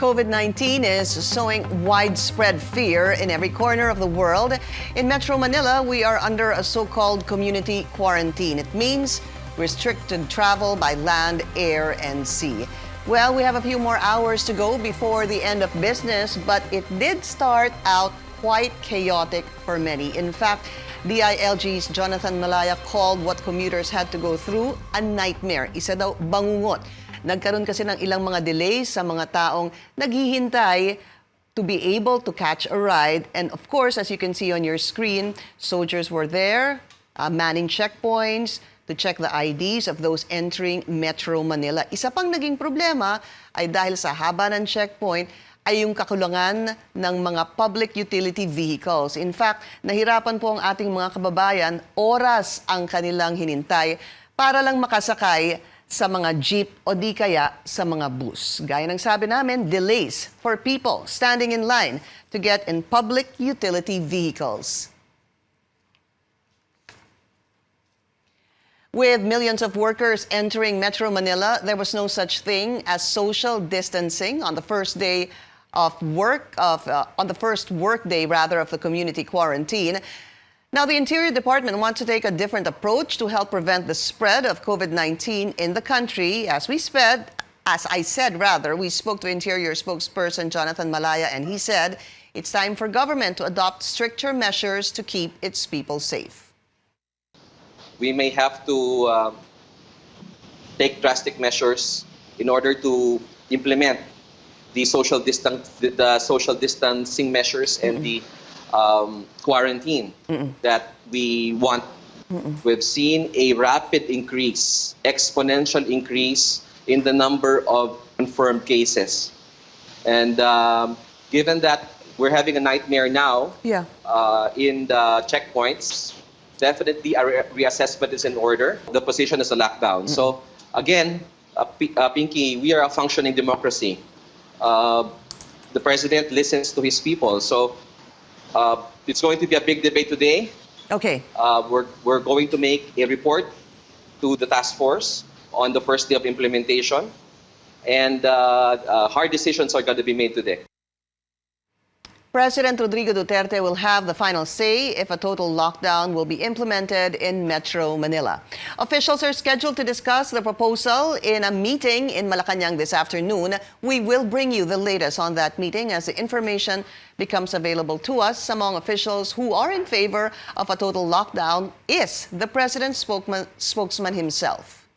COVID-19 is sowing widespread fear in every corner of the world. In Metro Manila, we are under a so-called community quarantine. It means restricted travel by land, air, and sea. Well, we have a few more hours to go before the end of business, but it did start out quite chaotic for many. In fact, DILG's Jonathan Malaya called what commuters had to go through a nightmare. Isa daw bangungot. Nagkaroon kasi ng ilang mga delays sa mga taong naghihintay to be able to catch a ride. And of course, as you can see on your screen, soldiers were there, manning checkpoints to check the IDs of those entering Metro Manila. Isa pang naging problema ay dahil sa haba ng checkpoint ay yung kakulangan ng mga public utility vehicles. In fact, nahirapan po ang ating mga kababayan, oras ang kanilang hinintay para lang makasakay sa mga jeep o di kaya sa mga bus. Gaya ng sabi namin, delays for people standing in line to get in public utility vehicles. With millions of workers entering Metro Manila, there was no such thing as social distancing on the first day of work of the first work day of the community quarantine. Now, the Interior Department wants to take a different approach to help prevent the spread of COVID-19 in the country. As I said, we spoke to Interior spokesperson Jonathan Malaya, and he said it's time for government to adopt stricter measures to keep its people safe. We may have to take drastic measures in order to implement the social distancing measures and the quarantine that we want. We've seen a rapid increase, exponential increase in the number of confirmed cases. And given that we're having a nightmare now in the checkpoints, definitely a reassessment is in order. The position is a lockdown. So again, Pinky, we are a functioning democracy. The president listens to his people. So it's going to be a big debate today. Okay. We're going to make a report to the task force on the first day of implementation. And hard decisions are going to be made today. President Rodrigo Duterte will have the final say if a total lockdown will be implemented in Metro Manila. Officials are scheduled to discuss the proposal in a meeting in Malacanang this afternoon. We will bring you the latest on that meeting as the information becomes available to us. Among officials who are in favor of a total lockdown is the president's spokesman himself.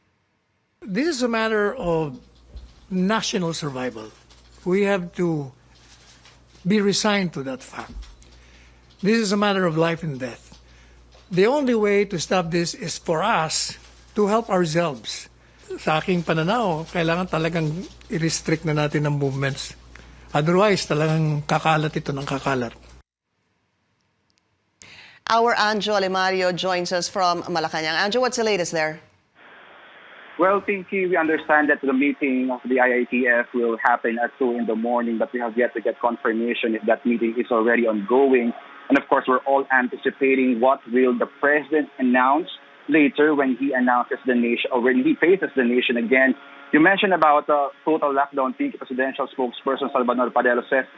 This is a matter of national survival. We have to be resigned to that fact. This is a matter of life and death. The only way to stop this is for us to help ourselves. Sa aking pananaw, kailangan talagang i-restrict na natin ang movements. Otherwise, talagang kakalat ito ng kakalat. Our Anjo Alimario joins us from Malacanang. Anjo, what's the latest there? Well, Pinky, we understand that the meeting of the IITF will happen at 2 in the morning, but we have yet to get confirmation if that meeting is already ongoing. And of course, we're all anticipating what will the president announce later when he announces the nation, or when he faces the nation again. You mentioned about total lockdown, Pinky. Presidential spokesperson Salvador Padelo says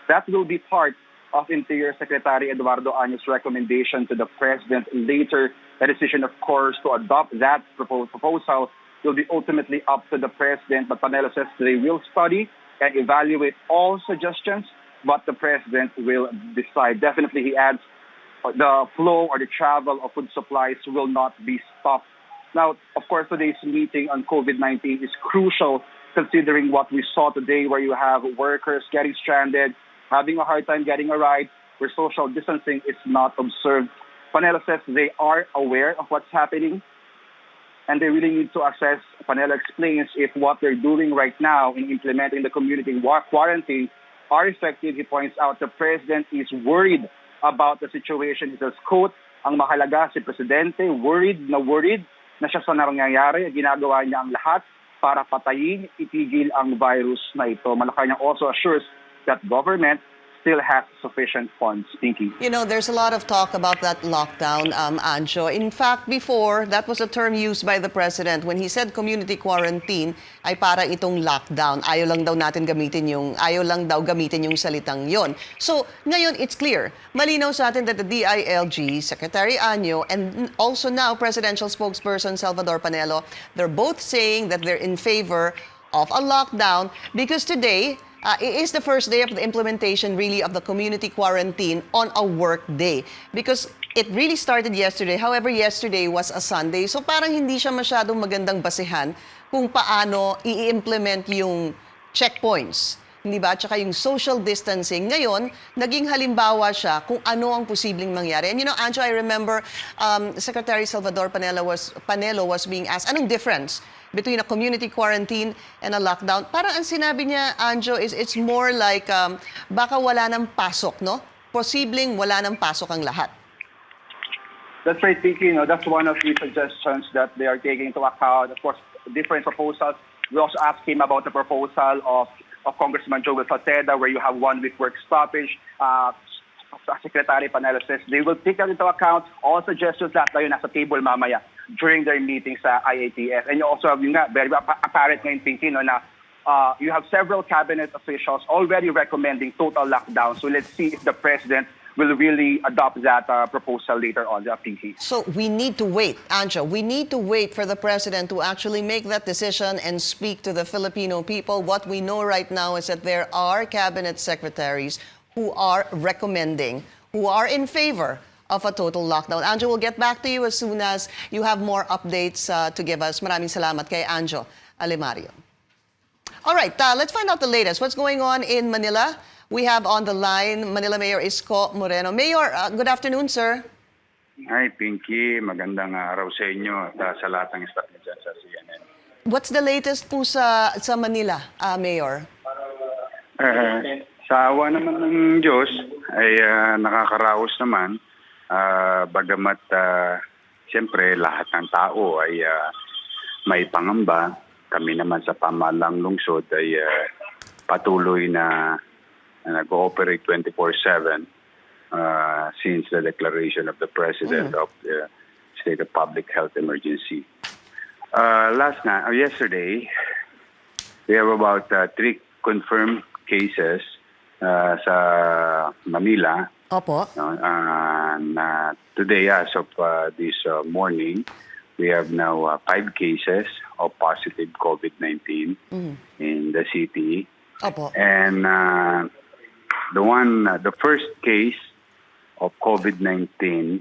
that will be part of Interior Secretary Eduardo Año's recommendation to the president later. The decision, of course, to adopt that proposal will be ultimately up to the president. But Panelo says they will study and evaluate all suggestions, but the president will decide. Definitely, he adds, the flow or the travel of food supplies will not be stopped. Now, of course, today's meeting on COVID-19 is crucial considering what we saw today, where you have workers getting stranded, having a hard time getting a ride, where social distancing is not observed. Panelo says they are aware of what's happening, and they really need to assess. Panelo explains if what they're doing right now in implementing the community quarantine are effective. He points out the president is worried about the situation. He says, quote, ang mahalaga si Presidente, worried na siya sa nangyayari. Ginagawa niya ang lahat para patayin, itigil ang virus na ito. Malacanang also assures that government still has sufficient funds, Pinky. You know, there's a lot of talk about that lockdown, Anjo. In fact, before, that was a term used by the president. When he said community quarantine, ay para itong lockdown. Ayaw lang daw gamitin yung salitang yon. So, ngayon, it's clear. Malinaw sa atin that the DILG, Secretary Anyo, and also now Presidential Spokesperson Salvador Panelo, they're both saying that they're in favor of a lockdown because today, it is the first day of the implementation really of the community quarantine on a work day because it really started yesterday. However, yesterday was a Sunday. So parang hindi siya masyadong magandang basehan kung paano i-implement yung checkpoints. Hindi ba? Tsaka yung social distancing. Ngayon, naging halimbawa siya kung ano ang posibleng mangyari. And you know, Anjo, I remember Secretary Salvador Panelo was being asked, anong difference between a community quarantine and a lockdown? Parang ang sinabi niya, Anjo, is it's more like baka wala ng pasok, no? Posibleng wala ng pasok ang lahat. That's right, Vicky. That's one of the suggestions that they are taking into account. Of course, different proposals. We also asked him about the proposal of Congressman Joel Salceda, where you have 1 week work stoppage. Secretary Panelo says they will take that into account. All suggestions lahat na yun nasa table mamaya during their meeting sa IATF. And you also have very apparent ngayon, Pinky, na you have several cabinet officials already recommending total lockdown. So let's see if the president will really adopt that proposal later on, Pinky. So we need to wait, Anjo. We need to wait for the president to actually make that decision and speak to the Filipino people. What we know right now is that there are cabinet secretaries who are recommending, who are in favor of a total lockdown. Anjo, we'll get back to you as soon as you have more updates to give us. Maraming salamat kay Anjo Alimario. All right, let's find out the latest. What's going on in Manila? We have on the line Manila Mayor Isko Moreno. Mayor, good afternoon, sir. Hi, Pinky. Magandang araw sa inyo at sa lahat ng staff dyan sa CNN. What's the latest po sa Manila, Mayor? Sa awa naman ng Diyos ay nakakaraos naman. Bagamat siyempre lahat ng tao ay may pangamba. Kami naman sa pamahalang lungsod ay patuloy na nag-ooperate 24/7 since the declaration of the President of the State of Public Health Emergency. Yesterday, we have about 3 confirmed cases sa Manila. Opo. Today, as of this morning, we have now 5 cases of positive COVID-19 in the city. Opo. And the first case of COVID-19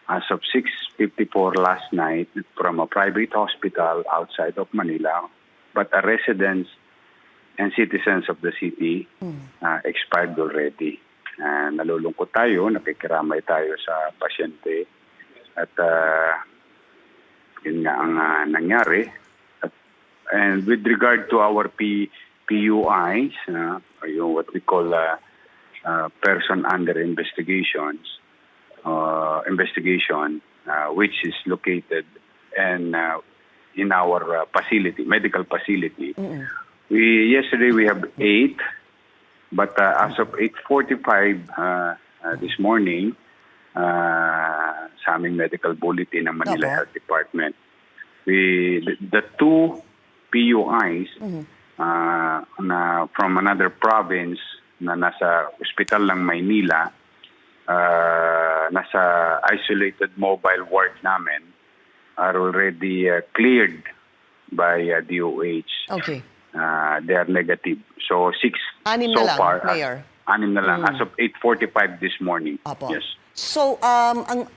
as of 6:54 last night from a private hospital outside of Manila, but a residents and citizens of the city expired already. Nalulungkot tayo, nakikiramay tayo sa pasyente at yun nga ang nangyari. And with regard to our PUIs, what we call person under investigation, which is located in our facility, medical facility. Yesterday we have 8, but as of 8:45 this morning, sa aming medical bulletin ng Manila Health Department, the 2 PUIs from another province na nasa ospital ng Maynila, nasa isolated mobile ward namin, are already cleared by DOH. Okay. They are negative. So 6 Anim so na lang, far. Mayor. 6 na lang as of 8:45 this morning. Opo. Yes. So, ang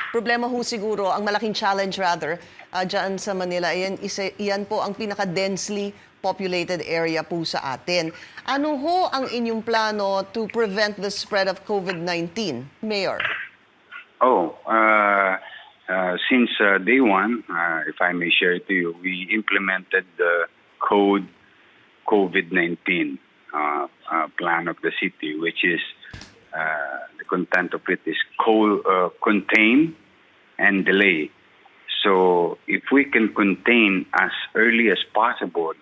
problema ho siguro, ang malaking challenge rather, dyan sa Manila, iyan po ang pinaka-densely populated area po sa atin. Ano ho ang inyong plano to prevent the spread of COVID-19, Mayor? Since day one, if I may share to you, we implemented the code COVID-19 plan of the city, which is the content of it is contain and delay. So if we can contain as early as possible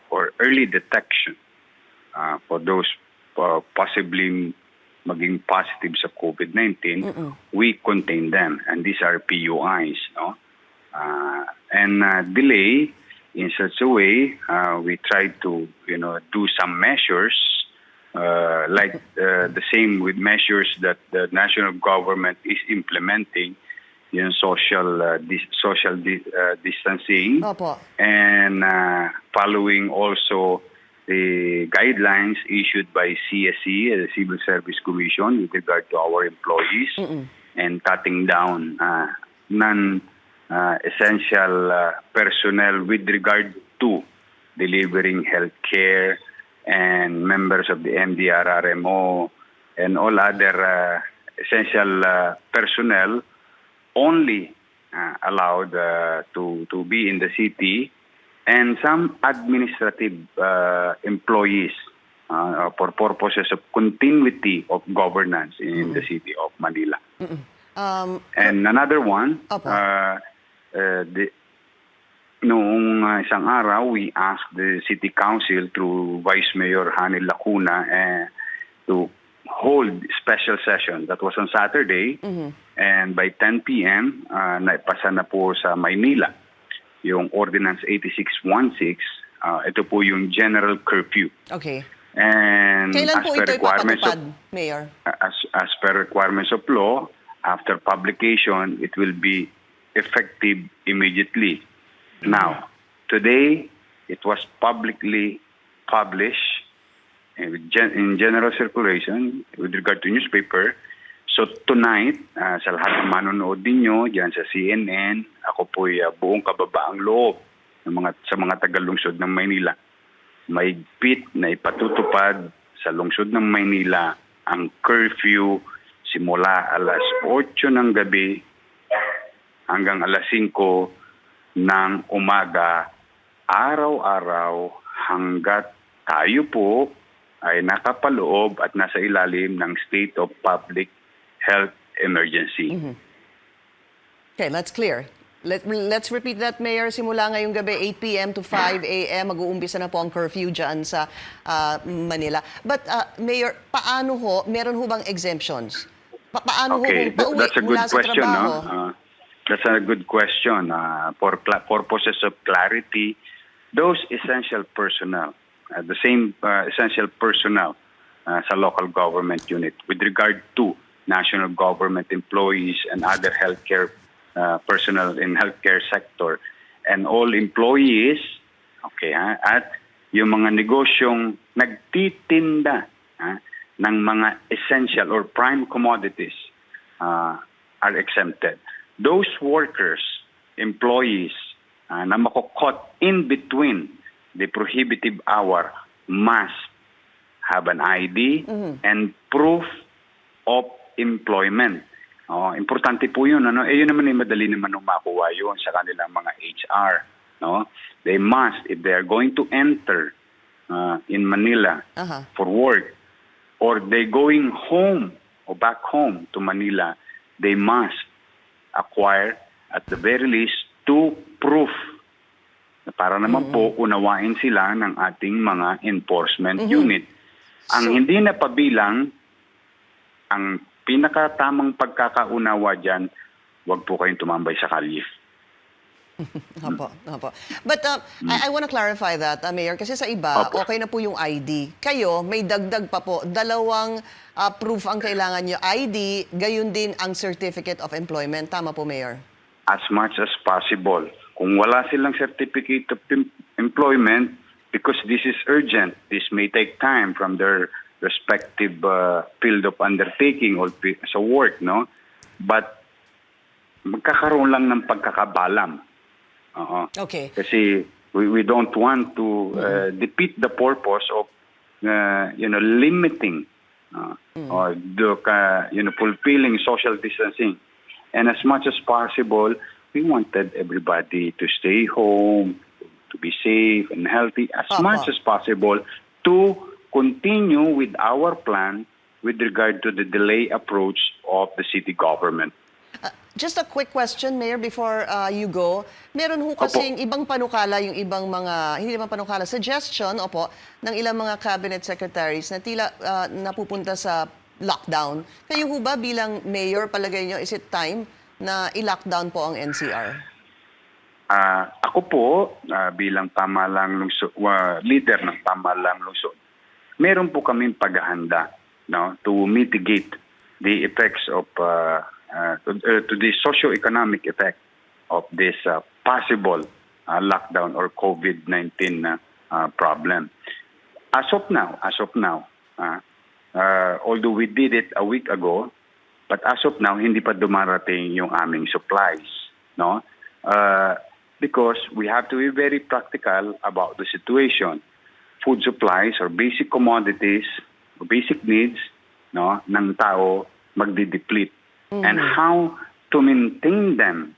or early detection for those possibly maging positive sa COVID-19, we contain them. And these are PUIs. No? And delay in such a way, we try to do some measures like the same with measures that the national government is implementing, social distancing, Opo. and following also the guidelines issued by CSC, the Civil Service Commission, with regard to our employees, and cutting down non-essential personnel with regard to delivering health care and members of the MDRRMO and all other essential personnel only allowed to be in the city, and some administrative employees for purposes of continuity of governance in the city of Manila. And another one, noong isang araw, we asked the City Council through Vice Mayor Hanil Lacuna to hold special session. That was on Saturday, and by 10 p.m., naipasa na po sa Maynila yung Ordinance 8616. Ito po yung General Curfew. Okay. And Kailan as po per ito requirements ipapatupad, of, Mayor? as per requirements of law, after publication, it will be effective immediately. Now, today, it was publicly published in general circulation with regard to newspaper. So tonight, sa lahat ng manonood ninyo, diyan sa CNN, ako po'y buong kababaang loob sa mga taga-lungsod ng Maynila. Mahigpit na ipatutupad sa lungsod ng Maynila ang curfew simula alas 8 ng gabi hanggang alas 5 ng umaga, araw-araw, hanggat tayo po ay nakapaloob at nasa ilalim ng state of public health emergency. Okay, that's clear. Let's repeat that, Mayor. Simula ngayong gabi, 8 p.m. to 5 a.m., mag-uumpisa na po ang curfew dyan sa Manila. But, Mayor, paano ho, meron ho bang exemptions? Paano ho kung pauwi That's a good mula sa question. trabaho? That's a good question. For purposes of clarity, those essential personnel, the same essential personnel sa local government unit with regard to national government employees and other healthcare personnel in healthcare sector, and all employees, at yung mga negosyong nagtitinda ng mga essential or prime commodities are exempted. Those workers, employees na makukot in between the prohibitive hour must have an ID and proof of employment. Importante po yun. Yun naman ay madali naman makuha yun sa kanilang mga HR. No? They must, if they are going to enter in Manila for work, or they going home or back home to Manila, they must acquire at the very least 2 proof para naman po unawain sila ng ating mga enforcement unit. Ang hindi na pabilang, ang pinakatamang pagkakaunawa dyan, wag po kayong tumambay sa kalye. Opo. But I want to clarify that, Mayor, kasi sa iba, okay na po yung ID. Kayo, may dagdag pa po. 2 proof ang kailangan nyo. ID, gayon din ang Certificate of Employment. Tama po, Mayor? As much as possible. Kung wala silang Certificate of Employment, because this is urgent, this may take time from their respective field of undertaking or sa work, no? But magkakaroon lang ng pagkakabalam. Okay. Kasi we don't want to defeat the purpose of limiting or fulfilling social distancing. And as much as possible, we wanted everybody to stay home, to be safe and healthy as much as possible, to continue with our plan with regard to the delay approach of the city government. Just a quick question, Mayor, before you go. Meron ho kasing ibang panukala, yung ibang mga, hindi naman panukala, suggestion, ng ilang mga cabinet secretaries na tila napupunta sa lockdown. Kayo ho ba bilang Mayor, palagay nyo, is it time na i-lockdown po ang NCR? Ako po, bilang pamahalang lungsod, leader ng pamahalang lungsod, meron po kaming paghahanda, no, to mitigate the effects of to the socio-economic effect of this possible lockdown or COVID-19 problem. As of now, although we did it a week ago, but as of now, hindi pa dumarating yung aming supplies, no? Because we have to be very practical about the situation. Food supplies or basic commodities, or basic needs, no, ng tao magdi-deplete. And how to maintain them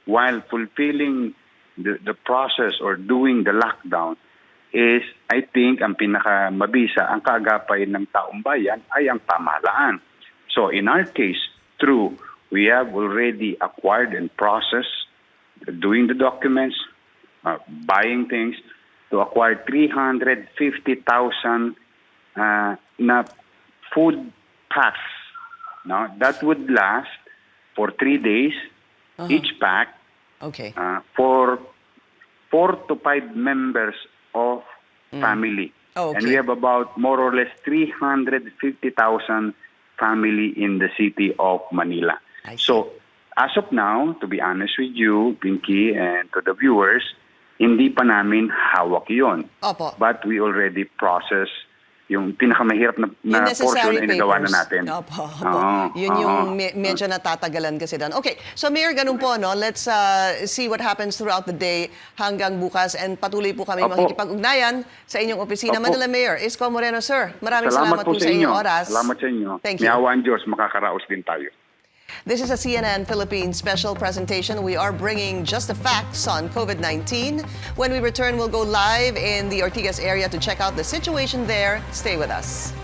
while fulfilling the process or doing the lockdown is, I think, ang pinakamabisa, ang kaagapay ng taong bayan ay ang pamahalaan. So in our case, we have already acquired and processed, doing the documents, buying things, to acquire 350,000 na food packs. No, that would last for 3 days, each pack, for 4 to 5 members of family. And we have about more or less 350,000 family in the city of Manila. So, as of now, to be honest with you, Pinky, and to the viewers, hindi pa namin hawak yun. But we already processed yung pinakamahirap na portion ay nagawa na natin. Yun yung medyo natatagalan kasi doon. Okay, so Mayor, ganun po, no? Let's see what happens throughout the day hanggang bukas, and patuloy po kami makikipag-ugnayan sa inyong opisina. Manila Mayor Isko Moreno, sir. Maraming salamat po sa inyong oras. Salamat sa inyo. Thank you. May awan Diyos, makakaraos din tayo. This is a CNN Philippines special presentation. We are bringing just the facts on COVID-19. When we return, we'll go live in the Ortigas area to check out the situation there. Stay with us.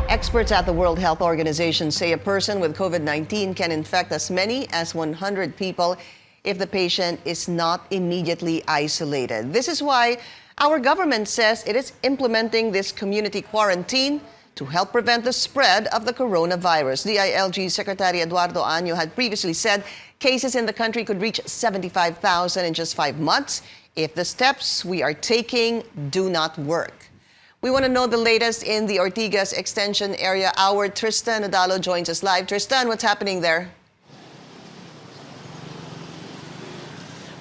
Experts at the World Health Organization say a person with COVID-19 can infect as many as 100 people if the patient is not immediately isolated. This is why our government says it is implementing this community quarantine to help prevent the spread of the coronavirus. DILG Secretary Eduardo Año had previously said cases in the country could reach 75,000 in just 5 months if the steps we are taking do not work. We want to know the latest in the Ortigas Extension area. Our Tristan Nadalo joins us live. Tristan, what's happening there?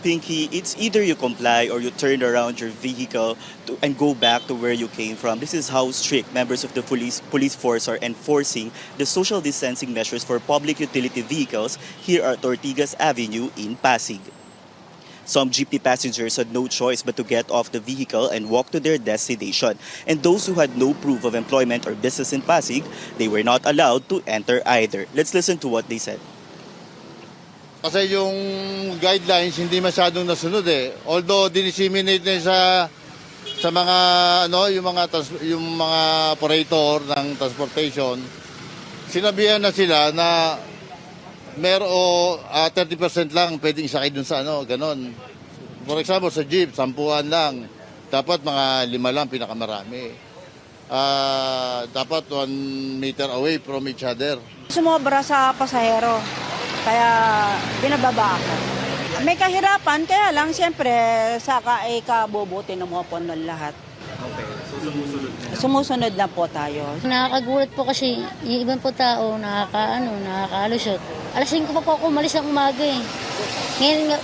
Pinky, it's either you comply or you turn around your vehicle and go back to where you came from. This is how strict members of the police force are enforcing the social distancing measures for public utility vehicles here at Ortigas Avenue in Pasig. Some jeepney passengers had no choice but to get off the vehicle and walk to their destination. And those who had no proof of employment or business in Pasig, they were not allowed to enter either. Let's listen to what they said. Kasi yung guidelines hindi masyadong nasunod eh. Although dinisseminate na sa mga yung mga operator ng transportation, sinabihan na sila na 30% lang pwedeng isakay dun sa ganon. For example, sa jeep, 10 lang. Dapat mga 5 lang pinakamarami. Dapat 1 meter away from each other. Sumobra sa pasahero. Kaya binababa ako. May kahirapan, kaya lang siyempre saka ay kabubuti ng mga pon ng lahat. Okay, so sumusunod na. Sumusunod na po tayo. Nakakagulat po kasi yung ibang po tao nakakalusot. Alas 5 pa po ako umalis ng umaga eh. Ngayon,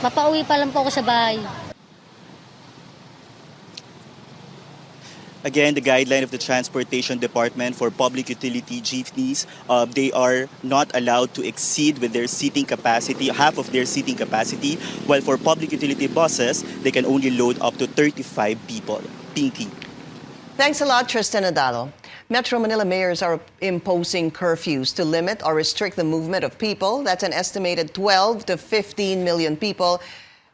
papauwi pa lang po ako sa bahay. Again, the guideline of the Transportation Department for public utility jeepneys, they are not allowed to exceed with their seating capacity, half of their seating capacity, while for public utility buses, they can only load up to 35 people. Pinky. Thanks a lot, Tristan Nadalo. Metro Manila mayors are imposing curfews to limit or restrict the movement of people. That's an estimated 12 to 15 million people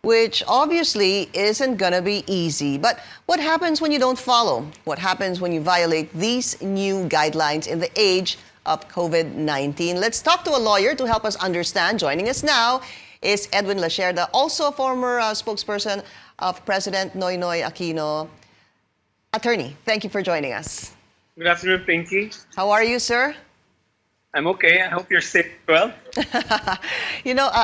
which obviously isn't going to be easy. But what happens when you don't follow? What happens when you violate these new guidelines in the age of COVID-19? Let's talk to a lawyer to help us understand. Joining us now is Edwin Lacerda, also a former spokesperson of President Noynoy Aquino. Attorney, thank you for joining us. Good afternoon, Pinky. How are you, sir? I'm okay. I hope you're safe as well.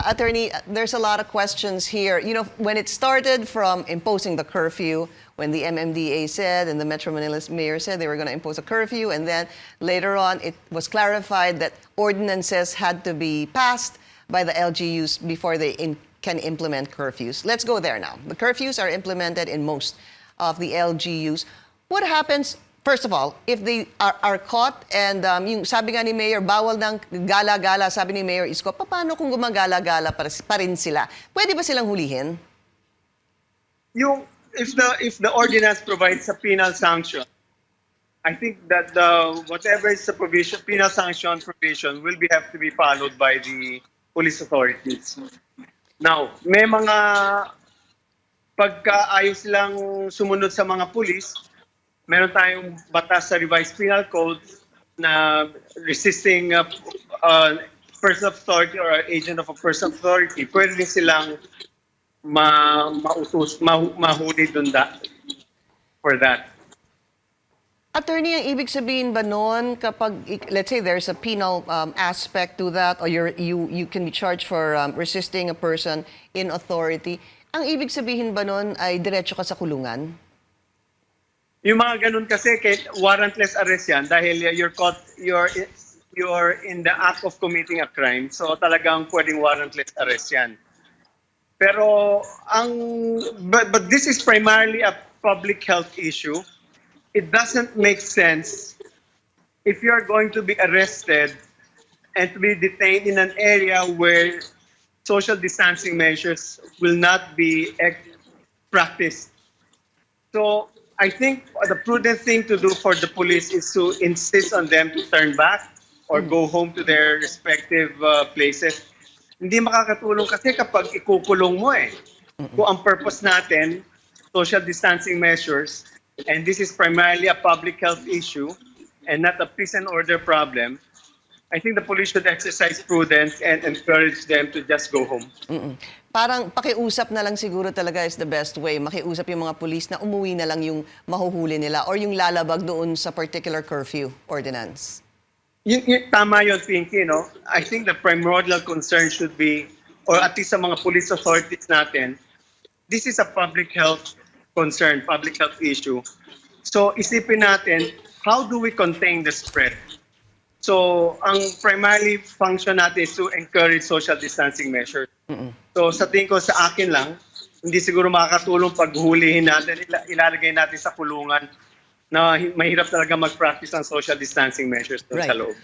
Attorney, there's a lot of questions here. When it started from imposing the curfew, when the MMDA said and the Metro Manila mayor said they were going to impose a curfew, and then later on it was clarified that ordinances had to be passed by the LGUs before they can implement curfews. Let's go there now. The curfews are implemented in most of the LGUs. What happens, first of all, if they are caught and yung sabi nga ni Mayor, bawal ng gala-gala, sabi ni Mayor Isko, paano kung gumagala-gala pa rin sila? Pwede ba silang hulihin? If the ordinance provides a penal sanction, I think that whatever is the provision, penal sanction provision have to be followed by the police authorities. Now, may mga pagkaayos lang sumunod sa mga pulis, meron tayong batas sa revised penal code na resisting person of authority or agent of a person of authority. Pwede din silang mahuli dun for that. Attorney, ang ibig sabihin ba nun kapag, let's say there's a penal aspect to that or you can be charged for resisting a person in authority, ang ibig sabihin ba nun ay diretso ka sa kulungan? Yung mga ganun kasi, warrantless arrest yan dahil you're in the act of committing a crime. So talagang pwedeng warrantless arrest yan. Pero but this is primarily a public health issue. It doesn't make sense if you're going to be arrested and to be detained in an area where social distancing measures will not be practiced. So I think the prudent thing to do for the police is to insist on them to turn back or go home to their respective places. Hindi makakatulong kasi kapag ikukulong mo eh. Kung ang purpose natin, social distancing measures, and this is primarily a public health issue and not a peace and order problem, I think the police should exercise prudence and encourage them to just go home. Parang pakiusap na lang siguro talaga is the best way. Makiusap yung mga police na umuwi na lang yung mahuhuli nila or yung lalabag doon sa particular curfew ordinance. Tama yun, Pinky, no? I think the primordial concern should be, or at least sa mga police authorities natin, this is a public health concern, public health issue. So isipin natin, how do we contain the spread? So ang primary function natin is to encourage social distancing measures. So sa tingin ko sa akin lang, hindi siguro makakatulong pag hulihin natin, ilalagay natin sa kulungan na mahirap talaga mag-practice ng social distancing measures sa loob.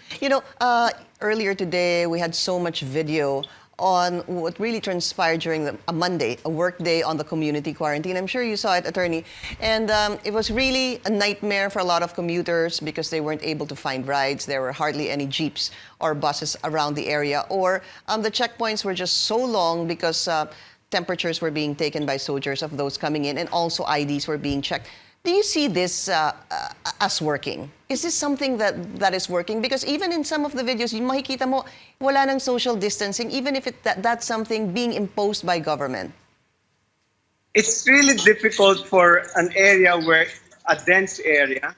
Earlier today, we had so much video on what really transpired during a Monday, a work day on the community quarantine. I'm sure you saw it, Attorney. And it was really a nightmare for a lot of commuters because they weren't able to find rides. There were hardly any jeeps or buses around the area. Or the checkpoints were just so long because temperatures were being taken by soldiers of those coming in, and also IDs were being checked. Do you see this as working? Is this something that is working? Because even in some of the videos, yung makikita mo, wala nang social distancing, even if that's something being imposed by government. It's really difficult for an area where a dense area.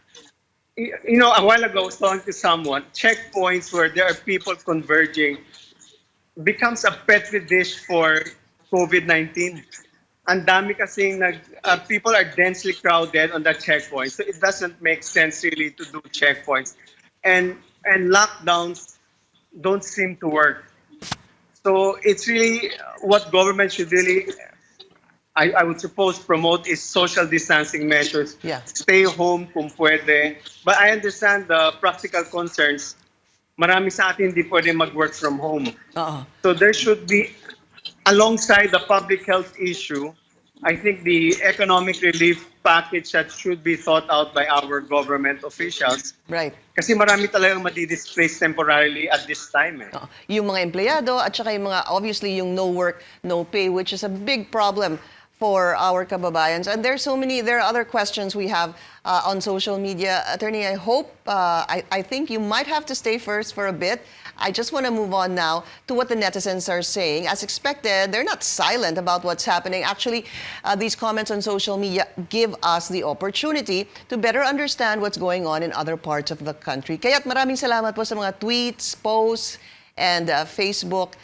A while ago, I was talking to someone, checkpoints where there are people converging becomes a petri dish for COVID-19. Ang dami kasing people are densely crowded on that checkpoint. So it doesn't make sense really to do checkpoints. And lockdowns don't seem to work. So it's really what government should really, I would suppose, promote is social distancing measures. Yeah. Stay home kung pwede. But I understand the practical concerns. Marami sa atin hindi pwede mag-work from home. So there should be, alongside the public health issue, I think the economic relief package that should be thought out by our government officials. Right. Kasi marami talagang madi-displace temporarily at this time. Yung mga empleyado at saka yung mga, obviously, yung no work, no pay, which is a big problem for our kababayans. And there are other questions we have on social media. Attorney, I hope, I think you might have to stay first for a bit. I just want to move on now to what the netizens are saying. As expected, they're not silent about what's happening. Actually, these comments on social media give us the opportunity to better understand what's going on in other parts of the country. Kaya't maraming salamat po sa mga tweets, posts, and Facebook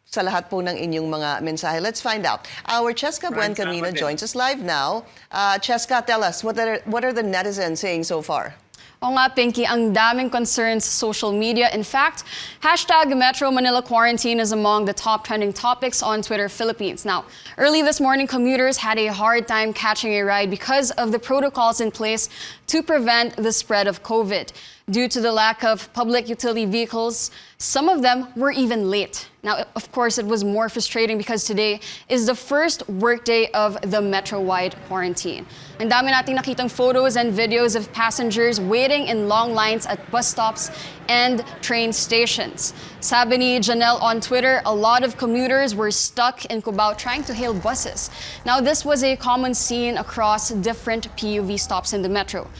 sa lahat po ng inyong mga mensahe. Let's find out. Our Cheska Buencamino joins us live now. Cheska, tell us, what are the netizens saying so far? O nga, Pinky, ang daming concerns sa social media. In fact, hashtag Metro Manila quarantine is among the top trending topics on Twitter Philippines. Now, early this morning, commuters had a hard time catching a ride because of the protocols in place to prevent the spread of COVID. Due to the lack of public utility vehicles, some of them were even late. Now, of course, it was more frustrating because today is the first workday of the Metro-wide quarantine. Ang dami nating nakitang photos and videos of passengers waiting in long lines at bus stops and train stations. Sabi ni Janelle on Twitter, a lot of commuters were stuck in Cubao trying to hail buses. Now, this was a common scene across different PUV stops in the Metro.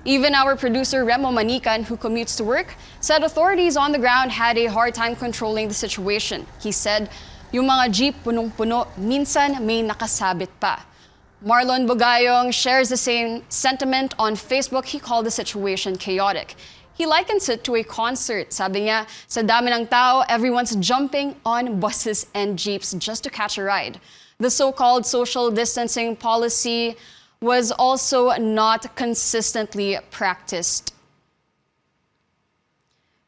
Even our producer Remo Manican, who commutes to work, said authorities on the ground had a hard time controlling the situation. He said, yung mga jeep punong-puno, minsan may nakasabit pa. Marlon Bugayong shares the same sentiment on Facebook. He called the situation chaotic. He likens it to a concert. Sabi niya, sa dami ng tao, everyone's jumping on buses and jeeps just to catch a ride. The so-called social distancing policy was also not consistently practiced.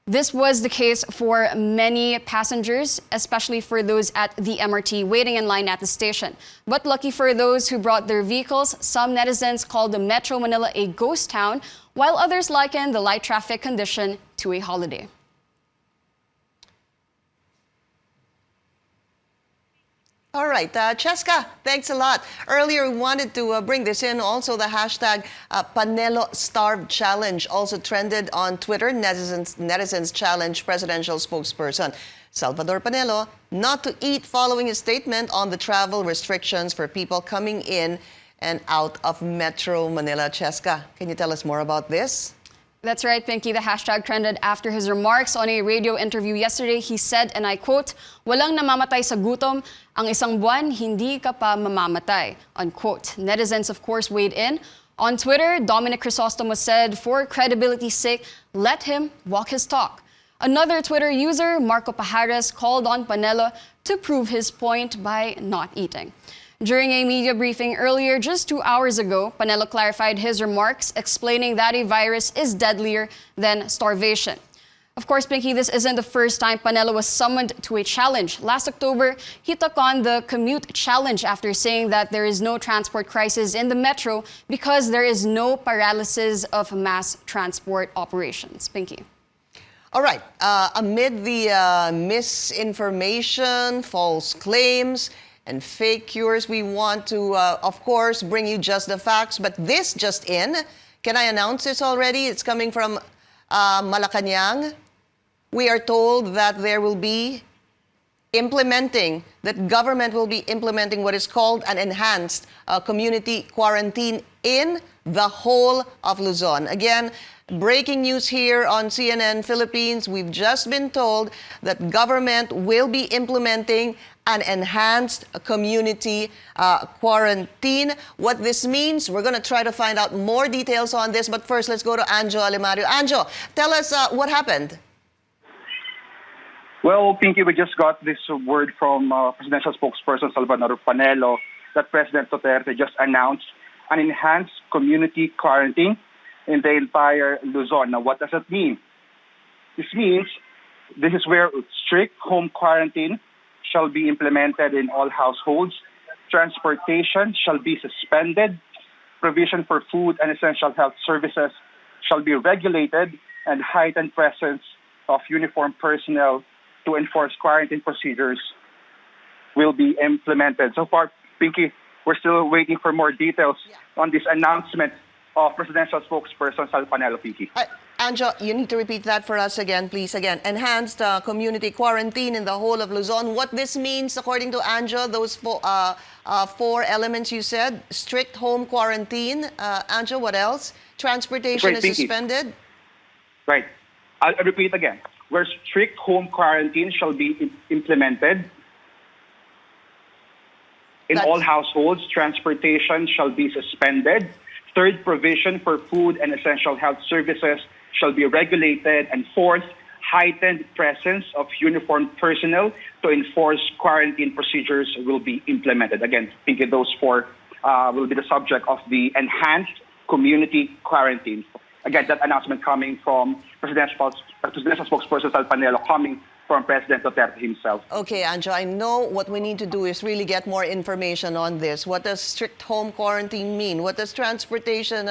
This was the case for many passengers, especially for those at the MRT waiting in line at the station. But lucky for those who brought their vehicles, some netizens called the Metro Manila a ghost town, while others likened the light traffic condition to a holiday. All right, Cheska, thanks a lot. Earlier, we wanted to bring this in. Also, the hashtag Panelo Starved Challenge also trended on Twitter. Netizens challenge presidential spokesperson Salvador Panelo not to eat following his statement on the travel restrictions for people coming in and out of Metro Manila. Cheska, can you tell us more about this? That's right, Pinky. The hashtag trended after his remarks on a radio interview yesterday. He said, and I quote, "Walang namamatay sa gutom, ang isang buwan hindi ka pa mamamatay," unquote. Netizens, of course, weighed in. On Twitter, Dominic Crisostomo said, for credibility's sake, let him walk his talk. Another Twitter user, Marco Pajares, called on Panelo to prove his point by not eating. During a media briefing earlier, just 2 hours ago, Panelo clarified his remarks, explaining that a virus is deadlier than starvation. Of course, Pinky, this isn't the first time Panelo was summoned to a challenge. Last October, he took on the commute challenge after saying that there is no transport crisis in the metro because there is no paralysis of mass transport operations. Pinky. All right. Amid the misinformation, false claims, and fake cures, we want to, of course, bring you just the facts. But this just in, can I announce this already? It's coming from Malacanang. We are told that there will be that government will be implementing what is called an enhanced community quarantine in the whole of Luzon. Again, breaking news here on CNN Philippines. We've just been told that government will be implementing an enhanced community quarantine. What this means, we're going to try to find out more details on this. But first, let's go to Anjo Alimario. Anjo, tell us what happened. Well, Pinky, we just got this word from presidential spokesperson Salvador Panelo that President Duterte just announced an enhanced community quarantine in the entire Luzon. Now, what does that mean? This means this is where strict home quarantine shall be implemented in all households. Transportation shall be suspended. Provision for food and essential health services shall be regulated, and heightened presence of uniformed personnel to enforce quarantine procedures will be implemented. So far, Pinky, we're still waiting for more details on this announcement of presidential spokesperson Sal Panelo, Pinky. Anjo, you need to repeat that for us again, please. Again, enhanced community quarantine in the whole of Luzon. What this means, according to Anjo, those four elements you said: strict home quarantine. Anjo, what else? Transportation Right, is Pinky. suspended. Right. I'll repeat again. Where strict home quarantine shall be implemented in all households, transportation shall be suspended. Third, provision for food and essential health services shall be regulated. And fourth, heightened presence of uniformed personnel to enforce quarantine procedures will be implemented. Again, I think those four will be the subject of the enhanced community quarantine. Again, that announcement coming from presidential spokesperson Sal Panelo, coming from President Duterte himself. Okay, Anjo, I know what we need to do is really get more information on this. What does strict home quarantine mean? What does transportation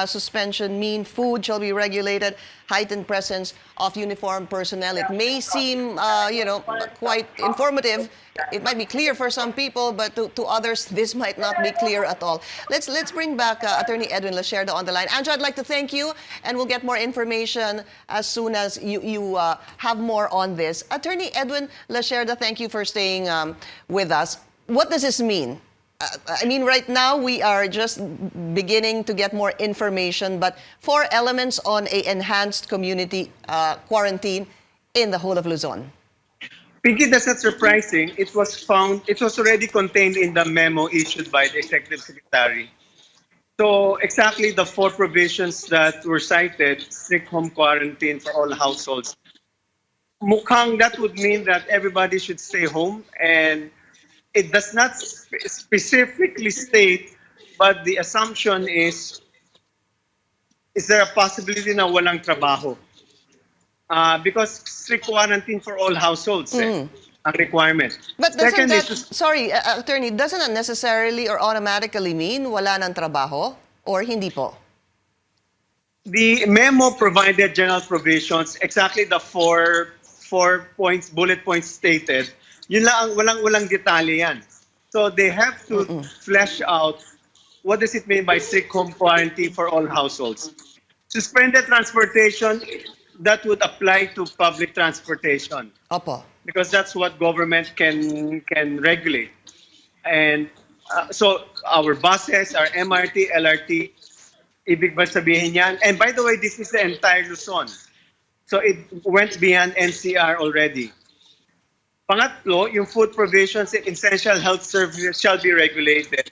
suspension mean? Food shall be regulated, heightened presence of uniformed personnel. It may seem, quite informative. It might be clear for some people, but to others, this might not be clear at all. Let's bring back Attorney Edwin Lasherda on the line. Anjo, I'd like to thank you, and we'll get more information as soon as you have more on this. Attorney Edwin Lasherda, thank you for staying with us. What does this mean? Right now we are just beginning to get more information, but 4 elements on a enhanced community quarantine in the whole of Luzon. Pinky, that's not surprising. It was already contained in the memo issued by the Executive Secretary. So exactly the 4 provisions that were cited, strict home quarantine for all households, mukhang that would mean that everybody should stay home, and it does not specifically state, but the assumption is there a possibility na walang trabaho? Because strict quarantine for all households, ang requirement. But doesn't Attorney, doesn't that necessarily or automatically mean wala ng trabaho, or hindi po? The memo provided general provisions, exactly the 4 points, bullet points stated. Yun lang, walang detalye yan. So they have to flesh out what does it mean by strict home quarantine for all households. Suspended transportation, that would apply to public transportation. Opo. Because that's what government can regulate. And so our buses, our MRT, LRT, ibig ba sabihin yan? And by the way, this is the entire Luzon. So it went beyond NCR already. Pangatlo, yung food provisions and essential health services shall be regulated.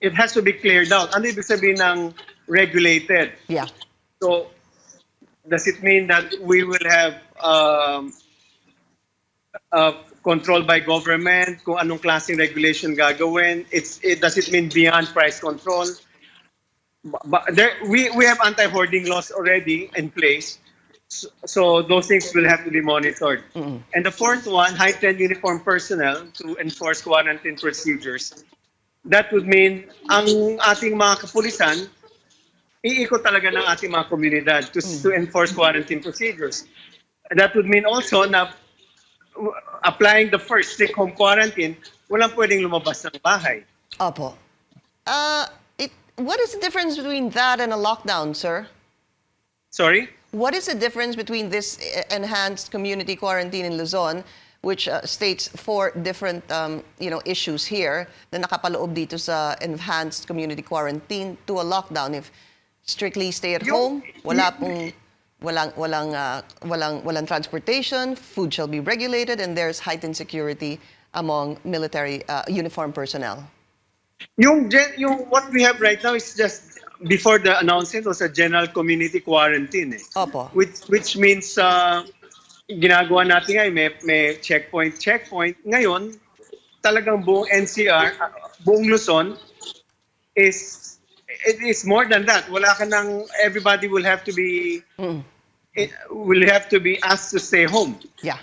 It has to be cleared out. Ano ibig sabihin ng regulated? Yeah. So, does it mean that we will have control by government kung anong klaseng regulation gagawin? Does it mean beyond price control? But we have anti-hoarding laws already in place. So those things will have to be monitored. And the fourth one, heightened uniformed personnel to enforce quarantine procedures. That would mean ang ating mga kapulisan, iikot talaga ng ating mga komunidad to enforce quarantine procedures. That would mean also na applying the first strict home quarantine, walang pwedeng lumabas ng bahay. Opo. What is the difference between that and a lockdown, sir? Sorry? What is the difference between this enhanced community quarantine in Luzon, which states 4 different issues here na nakapaloob dito sa enhanced community quarantine, to a lockdown? If strictly stay at home, walang transportation, food shall be regulated, and there's heightened security among military uniformed personnel. Yung what we have right now is just before the announcement was a general community quarantine. Opo. Which means ginagawa natin ngayon may checkpoint. Ngayon, talagang buong NCR, buong Luzon is more than that. Wala ka nang, everybody will have to be asked to stay home. Yeah.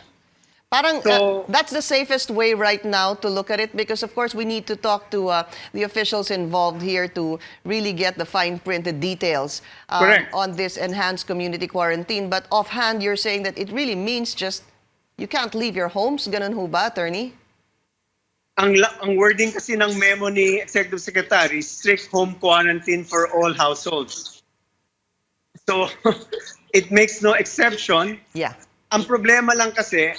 Parang that's the safest way right now to look at it, because of course we need to talk to the officials involved here to really get the fine print, the details on this enhanced community quarantine. But offhand, you're saying that it really means just you can't leave your homes. Ganun ho ba, Attorney? ang wording kasi ng memo ni Executive Secretary, strict home quarantine for all households. So, it makes no exception. Yeah. Ang problema lang kasi,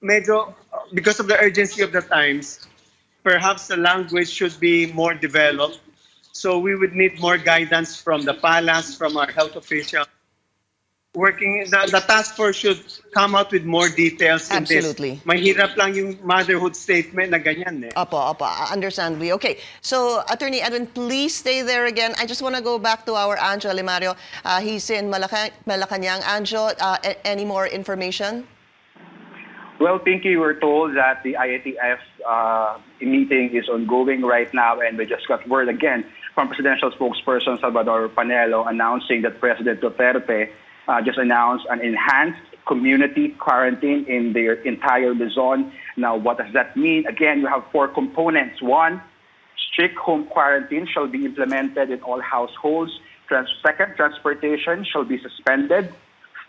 medyo, because of the urgency of the times, perhaps the language should be more developed. So we would need more guidance from the palace, from our health official. The task force should come out with more details in Absolutely. this. Mahirap lang yung motherhood statement na ganyan eh. Opo, understandably. Okay, so Attorney Edwin, please stay there again. I just want to go back to our Anjo Limario. He's in Malacanang. Anjo, any more information? Well, Pinky, we're told that the IATF meeting is ongoing right now, and we just got word again from presidential spokesperson Salvador Panelo announcing that President Duterte just announced an enhanced community quarantine in the entire Luzon. Now, what does that mean? Again, you have 4 components. 1, strict home quarantine shall be implemented in all households. Second, transportation shall be suspended.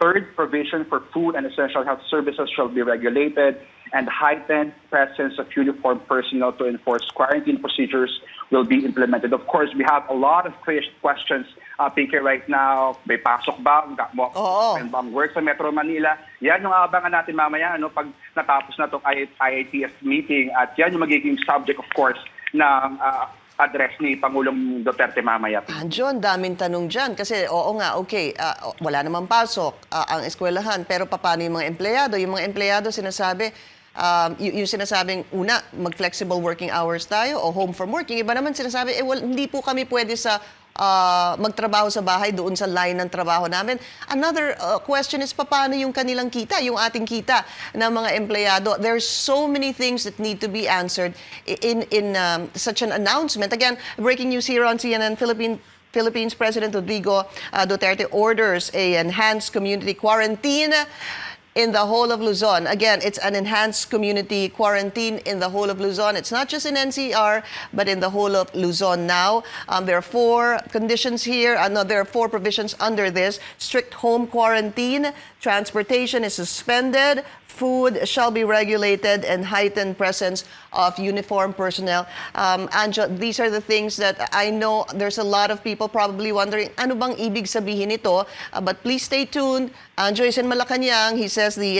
Third, provision for food and essential health services shall be regulated, and heightened presence of uniformed personnel to enforce quarantine procedures will be implemented. Of course, we have a lot of questions, Pinky, right now. May pasok ba? Ang work sa Metro Manila? Yan yung abangan natin mamaya pag natapos na itong IATF meeting. At yan yung magiging subject, of course, ng address ni Pangulong Duterte mamaya. John, daming tanong dyan. Kasi oo nga, okay, wala namang pasok ang eskwelahan. Pero paano yung mga empleyado? Yung mga empleyado sinasabi, yung sinasabing una, mag-flexible working hours tayo o home from work. Yung iba naman sinasabi, hindi po kami pwede sa magtrabaho sa bahay doon sa line ng trabaho namin. Another question is paano yung kanilang kita, yung ating kita ng mga empleyado. There's so many things that need to be answered in such an announcement. Again, breaking news here on CNN Philippines, President Rodrigo Duterte orders a enhanced community quarantine in the whole of Luzon. Again, it's an enhanced community quarantine in the whole of Luzon. It's not just in NCR, but in the whole of Luzon now. There are 4 conditions here. There are 4 provisions under this. Strict home quarantine, transportation is suspended, food shall be regulated, and heightened presence of uniformed personnel. Anjo, these are the things that I know there's a lot of people probably wondering, ano bang ibig sabihin nito? But please stay tuned. Anjo is in Malacanang. He says the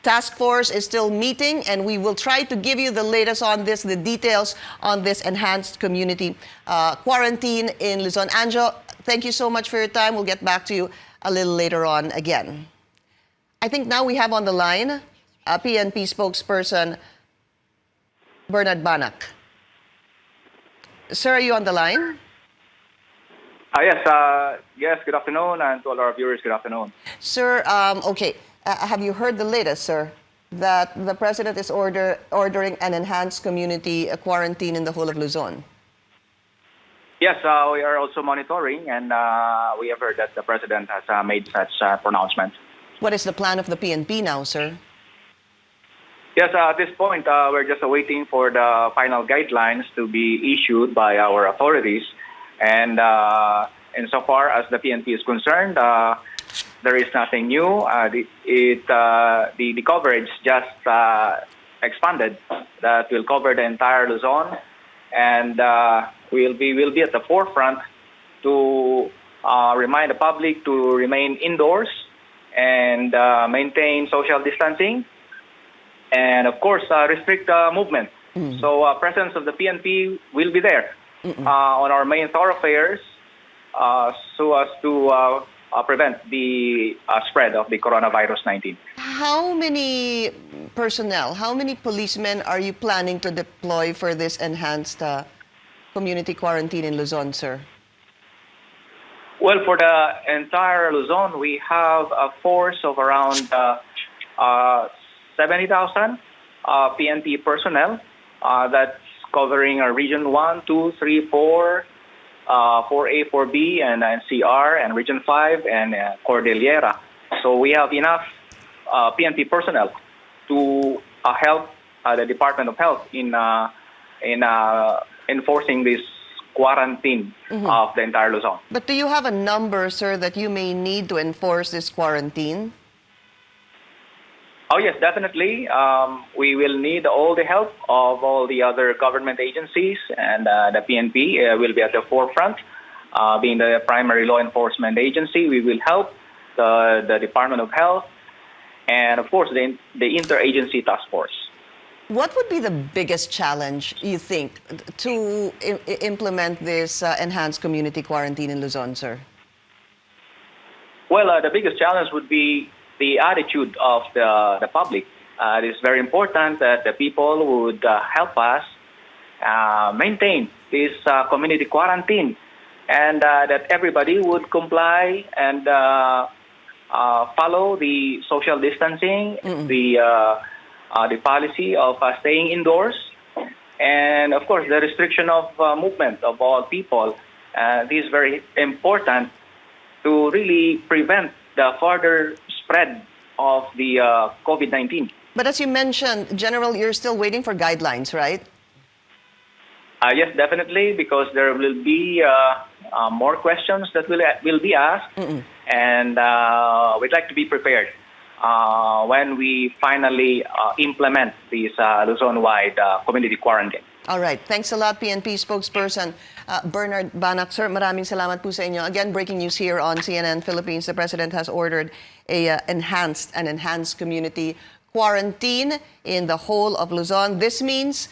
task force is still meeting, and we will try to give you the latest on this, the details on this enhanced community quarantine in Luzon. Anjo, thank you so much for your time. We'll get back to you a little later on again. I think now we have on the line PNP spokesperson Bernard Banak. Sir, are you on the line? Yes, good afternoon, and to all our viewers, good afternoon. Sir, okay, have you heard the latest, sir, that the President is ordering an enhanced community quarantine in the whole of Luzon? Yes, we are also monitoring, and we have heard that the President has made such pronouncement. What is the plan of the PNP now, sir? Yes, at this point, we're just waiting for the final guidelines to be issued by our authorities. And insofar as the PNP is concerned, there is nothing new. The coverage just expanded. That will cover the entire Luzon, and we'll be at the forefront to remind the public to remain indoors and maintain social distancing, and of course restrict movement. So presence of the PNP will be there on our main thoroughfares so as to prevent the spread of the coronavirus 19. How many personnel, how many policemen are you planning to deploy for this enhanced community quarantine in Luzon, sir? Well, for the entire Luzon, we have a force of around 70,000 PNP personnel. That's covering Region 1, 2, 3, 4, 4A, 4B, and NCR, and Region 5, and Cordillera. So we have enough PNP personnel to help the Department of Health in enforcing this quarantine of the entire Luzon. But do you have a number, sir, that you may need to enforce this quarantine? Oh, yes, definitely. We will need all the help of all the other government agencies, and the PNP will be at the forefront. Being the primary law enforcement agency, we will help the Department of Health and, of course, the interagency task force. What would be the biggest challenge, you think, to implement this enhanced community quarantine in Luzon, sir? Well, the biggest challenge would be the attitude of the public. It is very important that the people would help us maintain this community quarantine, and that everybody would comply and follow the social distancing, the policy of staying indoors, and of course the restriction of movement of all people. This is very important to really prevent the further spread of the COVID-19. But as you mentioned, General, you're still waiting for guidelines, right? Yes, definitely, because there will be more questions that will be asked, and we'd like to be prepared when we finally implement this Luzon-wide community quarantine. All right. Thanks a lot, PNP spokesperson Bernard Banak. Sir, maraming salamat po sa inyo. Again, breaking news here on CNN Philippines. The President has ordered an enhanced community quarantine in the whole of Luzon. This means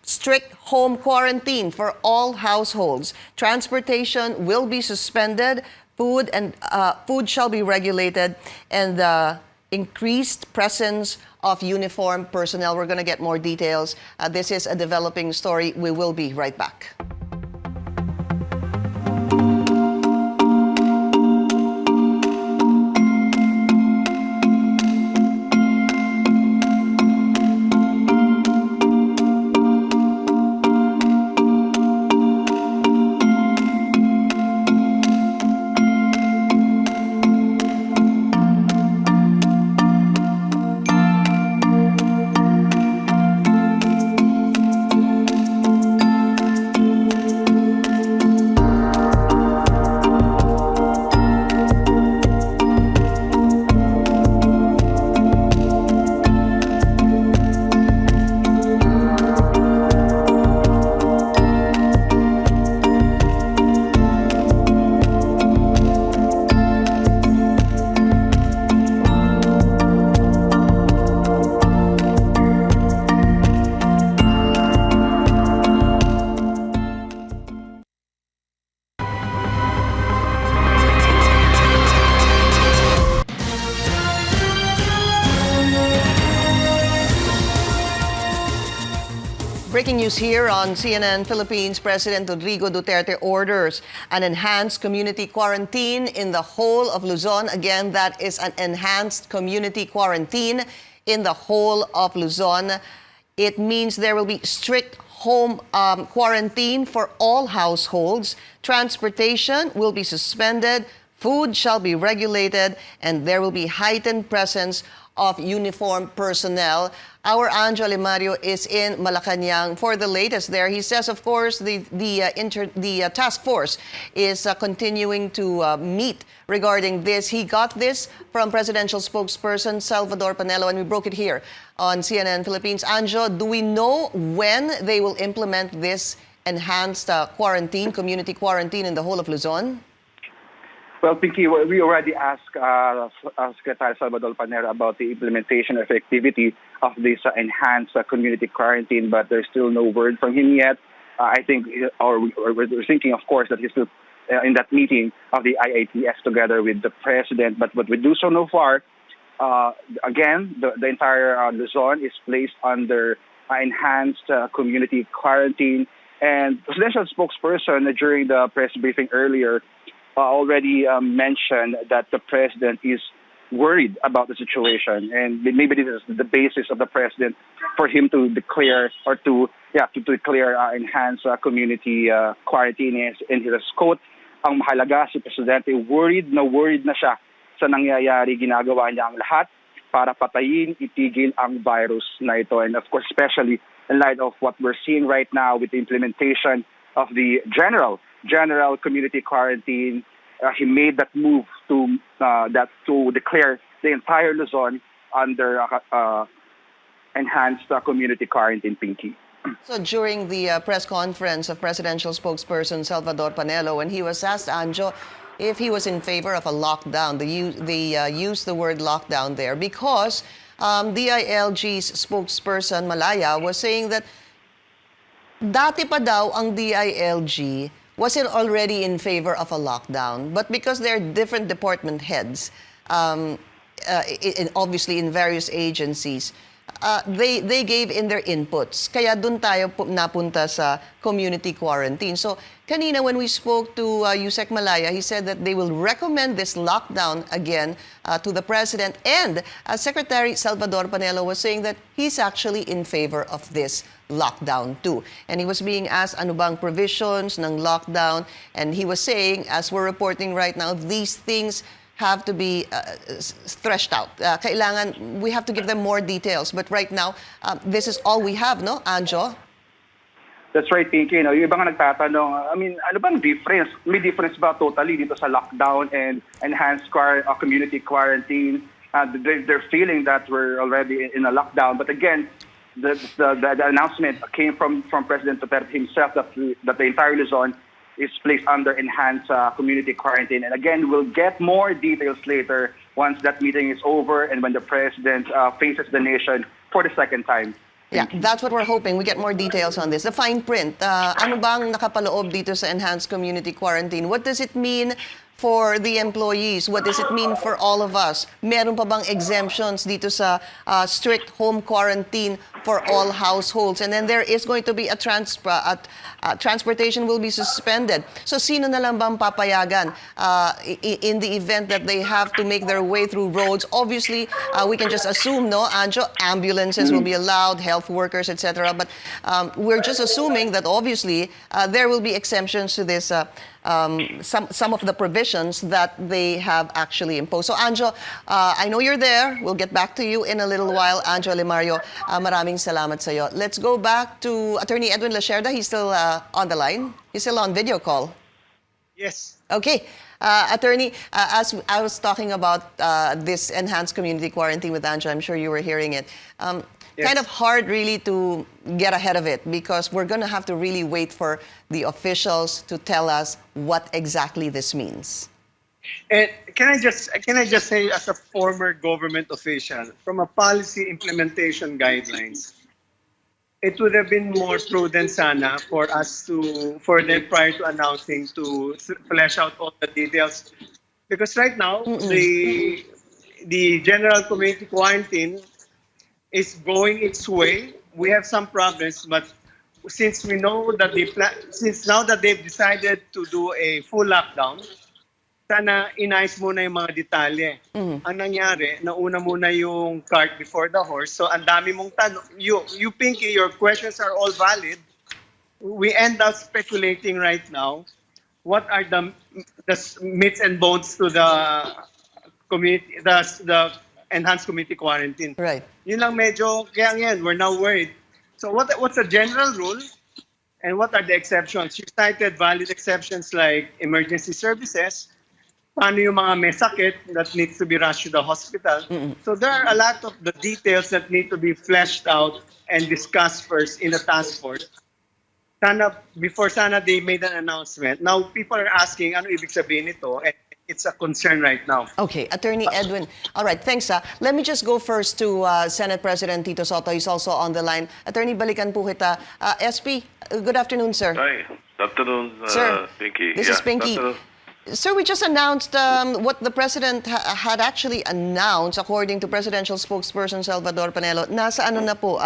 strict home quarantine for all households. Transportation will be suspended. Food shall be regulated, and the increased presence of uniformed personnel. We're going to get more details. This is a developing story. We will be right back. Breaking news here on CNN Philippines. President Rodrigo Duterte orders an enhanced community quarantine in the whole of Luzon. Again, that is an enhanced community quarantine in the whole of Luzon. It means there will be strict home quarantine for all households. Transportation will be suspended. Food shall be regulated, and there will be heightened presence of uniformed personnel. Our Anjo Limario is in Malacanang for the latest there. He says, of course, the task force is continuing to meet regarding this. He got this from presidential spokesperson Salvador Panelo, and we broke it here on CNN Philippines. Anjo, do we know when they will implement this enhanced community quarantine in the whole of Luzon? Well, Pinky, we already asked Secretary Salvador Panero about the implementation effectivity of this enhanced community quarantine, but there's still no word from him yet. I think, or we're thinking, of course, that he's still in that meeting of the IATF together with the president. But what we do so far, again, the entire Luzon is placed under enhanced community quarantine. And presidential spokesperson during the press briefing earlier already mentioned that the president is worried about the situation, and maybe this is the basis of the president for him to declare or to declare enhanced community quarantine. In his quote, ang mahalaga si Presidente, worried na siya sa nangyayari, ginagawa niya ang lahat para patayin, itigil ang virus na ito. And of course, especially in light of what we're seeing right now with the implementation of the general community quarantine, he made that move to declare the entire Luzon under enhanced community quarantine, Pinky. So during the press conference of presidential spokesperson Salvador Panelo, when he was asked, Anjo, if he was in favor of a lockdown, they used the word lockdown there because DILG's spokesperson Malaya was saying that dati pa daw ang DILG wasn't already in favor of a lockdown, but because they're different department heads, obviously in various agencies, they gave in their inputs. Kaya dun tayo napunta sa community quarantine. So kanina when we spoke to Yusek Malaya, he said that they will recommend this lockdown again to the president. And Secretary Salvador Panelo was saying that he's actually in favor of this lockdown too. And he was being asked ano bang provisions ng lockdown. And he was saying, as we're reporting right now, these things have to be threshed out. Kailangan, we have to give them more details. But right now, this is all we have, no, Anjo? That's right, Pinky. Yung iba nga nagtatanong, ano bang difference? May difference ba totally dito sa lockdown and enhanced community quarantine? They're feeling that we're already in a lockdown. But again, the announcement came from President Duterte himself that the entire Luzon is placed under enhanced community quarantine. And again, we'll get more details later once that meeting is over and when the president faces the nation for the second time. Yeah, that's what we're hoping. We get more details on this. The fine print, ano bang nakapaloob dito sa enhanced community quarantine? What does it mean for the employees? What does it mean for all of us? Meron pa bang exemptions dito sa strict home quarantine for all households? And then there is going to be a transportation will be suspended. So sino na lang bang papayagan in the event that they have to make their way through roads? Obviously, we can just assume, no, Anjo, ambulances will be allowed, health workers, etc. But we're just assuming that obviously there will be exemptions to this, some of the provisions that they have actually imposed. So Anjo, I know you're there. We'll get back to you in a little while. Anjo Limario, maraming salamat sa iyo. Let's go back to Attorney Edwin Lacerda. He's still on the line. He's still on video call. Yes. Okay. Attorney, as I was talking about this enhanced community quarantine with Anjo, I'm sure you were hearing it. Yes. Kind of hard really to get ahead of it because we're going to have to really wait for the officials to tell us what exactly this means. And can I just say, as a former government official, from a policy implementation guidelines, it would have been more prudent sana for them prior to announcing to flesh out all the details. Because right now, the general community quarantine is going its way. We have some problems, but since we know that now that they've decided to do a full lockdown, sana inayos muna yung mga detalye. Ang nangyari, nauna muna yung cart before the horse. So ang dami mong tanong. You Pinky, your questions are all valid. We end up speculating right now what are the meats and bones to the community, the enhanced community quarantine. Right. Yun lang medyo, kaya ngayon, we're now worried. So what's the general rule and what are the exceptions? You cited valid exceptions like emergency services. Paano yung mga may sakit that needs to be rushed to the hospital? So there are a lot of the details that need to be fleshed out and discussed first in the task force. Before they made an announcement. Now people are asking, ano ibig sabihin nito? And it's a concern right now. Okay, Attorney Edwin. All right, thanks. Let me just go first to Senate President Tito Sotto. He's also on the line. Attorney, balikan po kita. SP, good afternoon, sir. Hi, good afternoon, Sir, Pinky. This is Pinky. Sir, we just announced what the President had actually announced, according to Presidential Spokesperson Salvador Panelo. Nasa ano na po,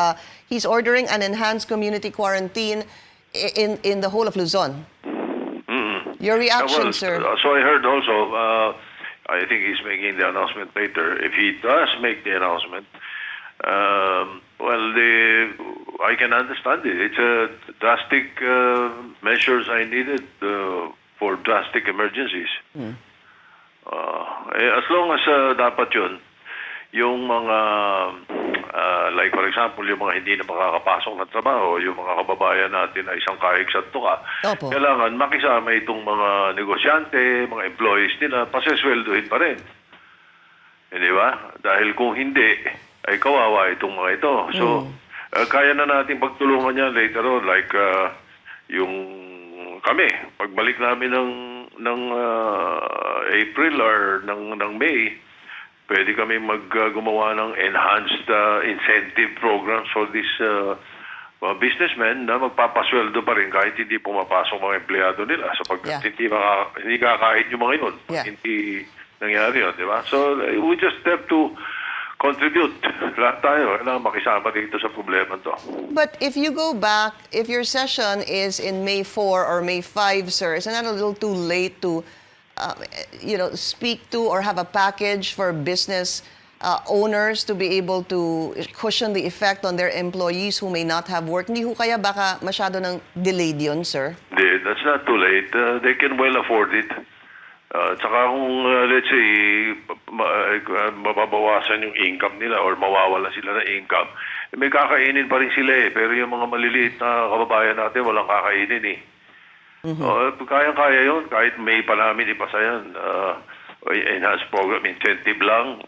he's ordering an enhanced community quarantine in the whole of Luzon. Your reaction, sir? So I heard also, I think he's making the announcement later. If he does make the announcement, I can understand it. It's a drastic measures I needed for drastic emergencies. As long as dapat yun, yung mga, like for example, yung mga hindi na makakapasok ng trabaho, yung mga kababayan natin na isang kahig sa tuka, kailangan makisama itong mga negosyante, mga employees nila, pasesweldohin pa rin. Di ba? Dahil kung hindi, ay kawawa itong mga ito. So, kaya na natin pagtulungan yan later on. Like, yung kami, pagbalik namin ng April or ng May, pwede kami gumawa ng enhanced incentive programs for this businessmen na magpapasweldo pa rin kahit hindi pumapasok mga empleyado nila sapagkat hindi kakain yung mga yun. Hindi nangyari yun, di ba? So, we just have to contribute. Lahat tayo, kailangan makisama dito sa problema to. But if you go back, if your session is in May 4 or May 5, sir, isn't that a little too late to speak to or have a package for business owners to be able to cushion the effect on their employees who may not have work? Hindi ho kaya baka masyado ng delayed yun, sir? That's not too late. They can well afford it. Tsaka kung, let's say, mababawasan yung income nila or mawawala sila ng income, may kakainin pa rin sila eh. Pero yung mga maliliit na kababayan natin, walang kakainin eh. Kaya-kaya yun. Kahit May pa namin ipasa yan. Enhanced program, incentive lang.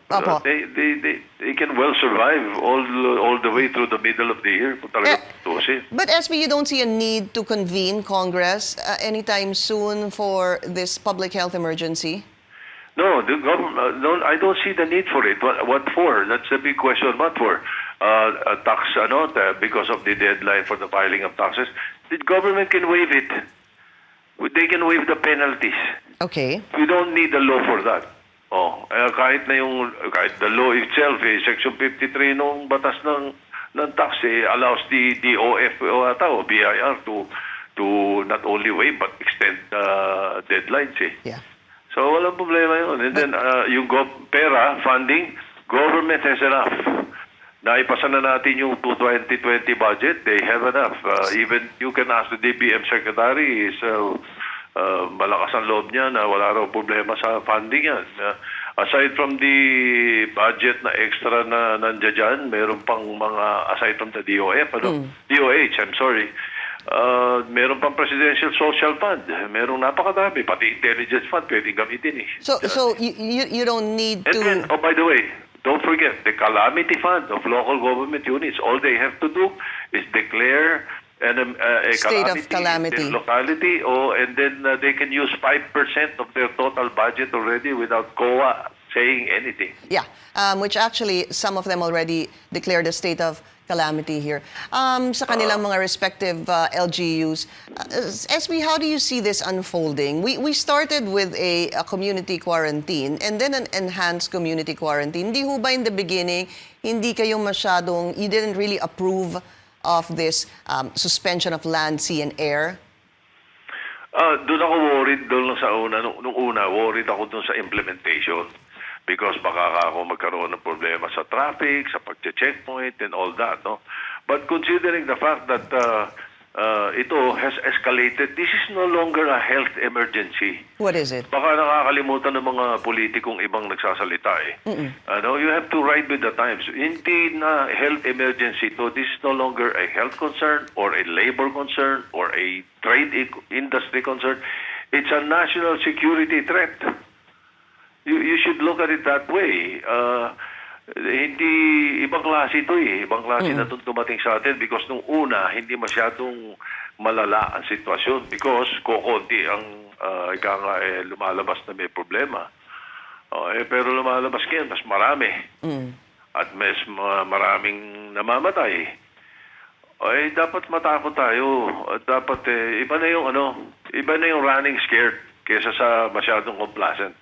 They can well survive all the way through the middle of the year. But SB, you don't see a need to convene Congress anytime soon for this public health emergency? No, the government. No, I don't see the need for it. What for? That's a big question. What for? Tax, because of the deadline for the filing of taxes, the government can waive it. They can waive the penalties. Okay. We don't need a law for that. Kahit the law itself, Section 53 nung batas ng tax allows the DOF o BIR to not only waive but extend deadlines. Yeah. So walang problema yun. And then yung pera, funding, government has enough. Naipasa na natin yung 2020 budget. They have enough. Even you can ask the DBM secretary, malakas ang loob niya na wala raw problema sa funding yan. Aside from the budget na extra na nandiyan dyan, meron pang mga, aside from the DOF, DOH, I'm sorry, meron pang Presidential Social Fund. Merong napakadami. Pati Intelligence Fund, pwedeng gamitin eh. So you don't need to... And then, by the way, don't forget, the calamity fund of local government units, all they have to do is declare a state calamity of calamity in their locality, and then they can use 5% of their total budget already without COA saying anything. Yeah, which actually some of them already declared a state of calamity here. Sa kanilang mga respective LGUs. SB, how do you see this unfolding? We started with a community quarantine and then an enhanced community quarantine. Hindi ho ba in the beginning, hindi kayo masyadong, you didn't really approve of this suspension of land, sea, and air? Doon ako worried sa una. Nung una, worried ako doon sa implementation. Because baka ako magkaroon ng problema sa traffic, sa pag-checkpoint, and all that, no? But considering the fact that ito has escalated, this is no longer a health emergency. What is it? Baka nakakalimutan ng mga politikong ibang nagsasalita eh. You have to ride with the times. Hindi na health emergency to. This is no longer a health concern or a labor concern or a trade industry concern. It's a national security threat. You should look at it that way. Hindi ibang klase ito eh. Ibang klase na itong dumating sa atin because nung una, hindi masyadong malala ang sitwasyon because kukunti ang lumalabas na may problema. Pero lumalabas ngayon, mas marami. At mas maraming namamatay. Dapat matakot tayo. Dapat iba na yung running scared kaysa sa masyadong complacent.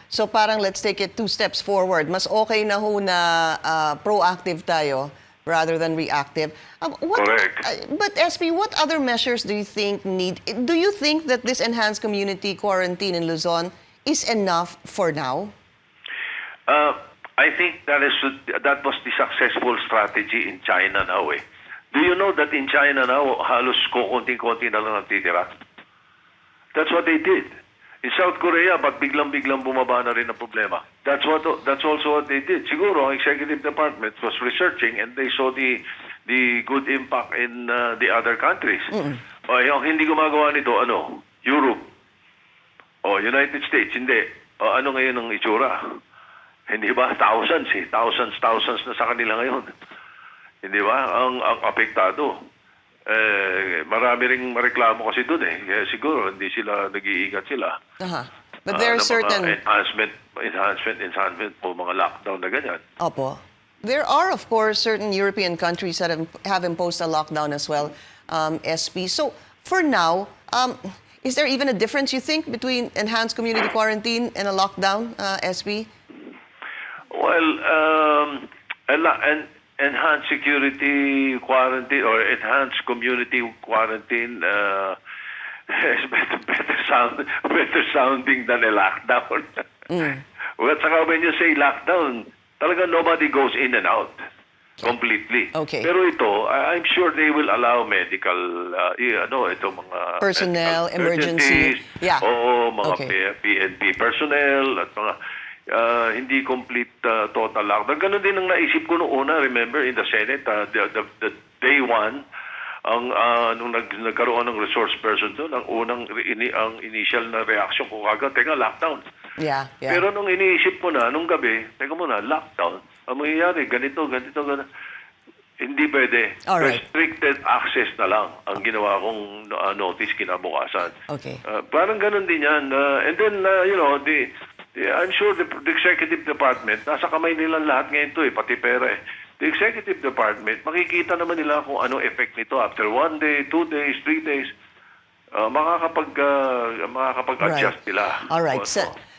So parang let's take it 2 steps forward. Mas okay na ho na proactive tayo rather than reactive. Correct. But SB, what other measures do you think do you think that this enhanced community quarantine in Luzon is enough for now? I think that was the successful strategy in China now eh. Do you know that in China now, halos konting-konti na lang natitira? That's what they did. In South Korea, but biglang-biglang bumaba na rin ang problema. That's also what they did. Siguro, ang executive department was researching and they saw the good impact in the other countries. Yung hindi gumagawa nito, Europe o United States, hindi. Ano ngayon ang itsura? Hindi ba? Thousands na sa kanila ngayon. Hindi ba? Ang apektado. Marami ring mareklamo kasi doon eh. Siguro hindi sila nag-iingat sila. But there are certain... Enhancement po, mga lockdown na ganyan. Opo. There are, of course, certain European countries that have imposed a lockdown as well, SP. So, for now, is there even a difference, you think, between enhanced community quarantine and a lockdown, SP? Well, enhanced security quarantine or enhanced community quarantine is better sounding than a lockdown. Well, saka when you say lockdown, talaga nobody goes in and out completely. Okay. Pero ito, I'm sure they will allow medical, ito mga personnel, emergency. Yeah. Oo, mga PNP personnel at mga hindi complete total lockdown. Ganun din ang naisip ko noong una, remember, in the Senate, the day one, nung nagkaroon ng resource person doon, ang initial na reaction ko agad, lockdown. Yeah. Pero nung iniisip ko na, nung gabi, lockdown. Ang mangyayari, ganito. Hindi pwede. Alright. Restricted access na lang ang ginawa kong notice kinabukasan. Okay. Parang ganun din yan. And then, I'm sure the executive department, nasa kamay nila lahat ngayon to pati pera eh. The executive department, makikita naman nila kung anong effect nito after 1 day, 2 days, 3 days. Makakapag-adjust nila. Alright.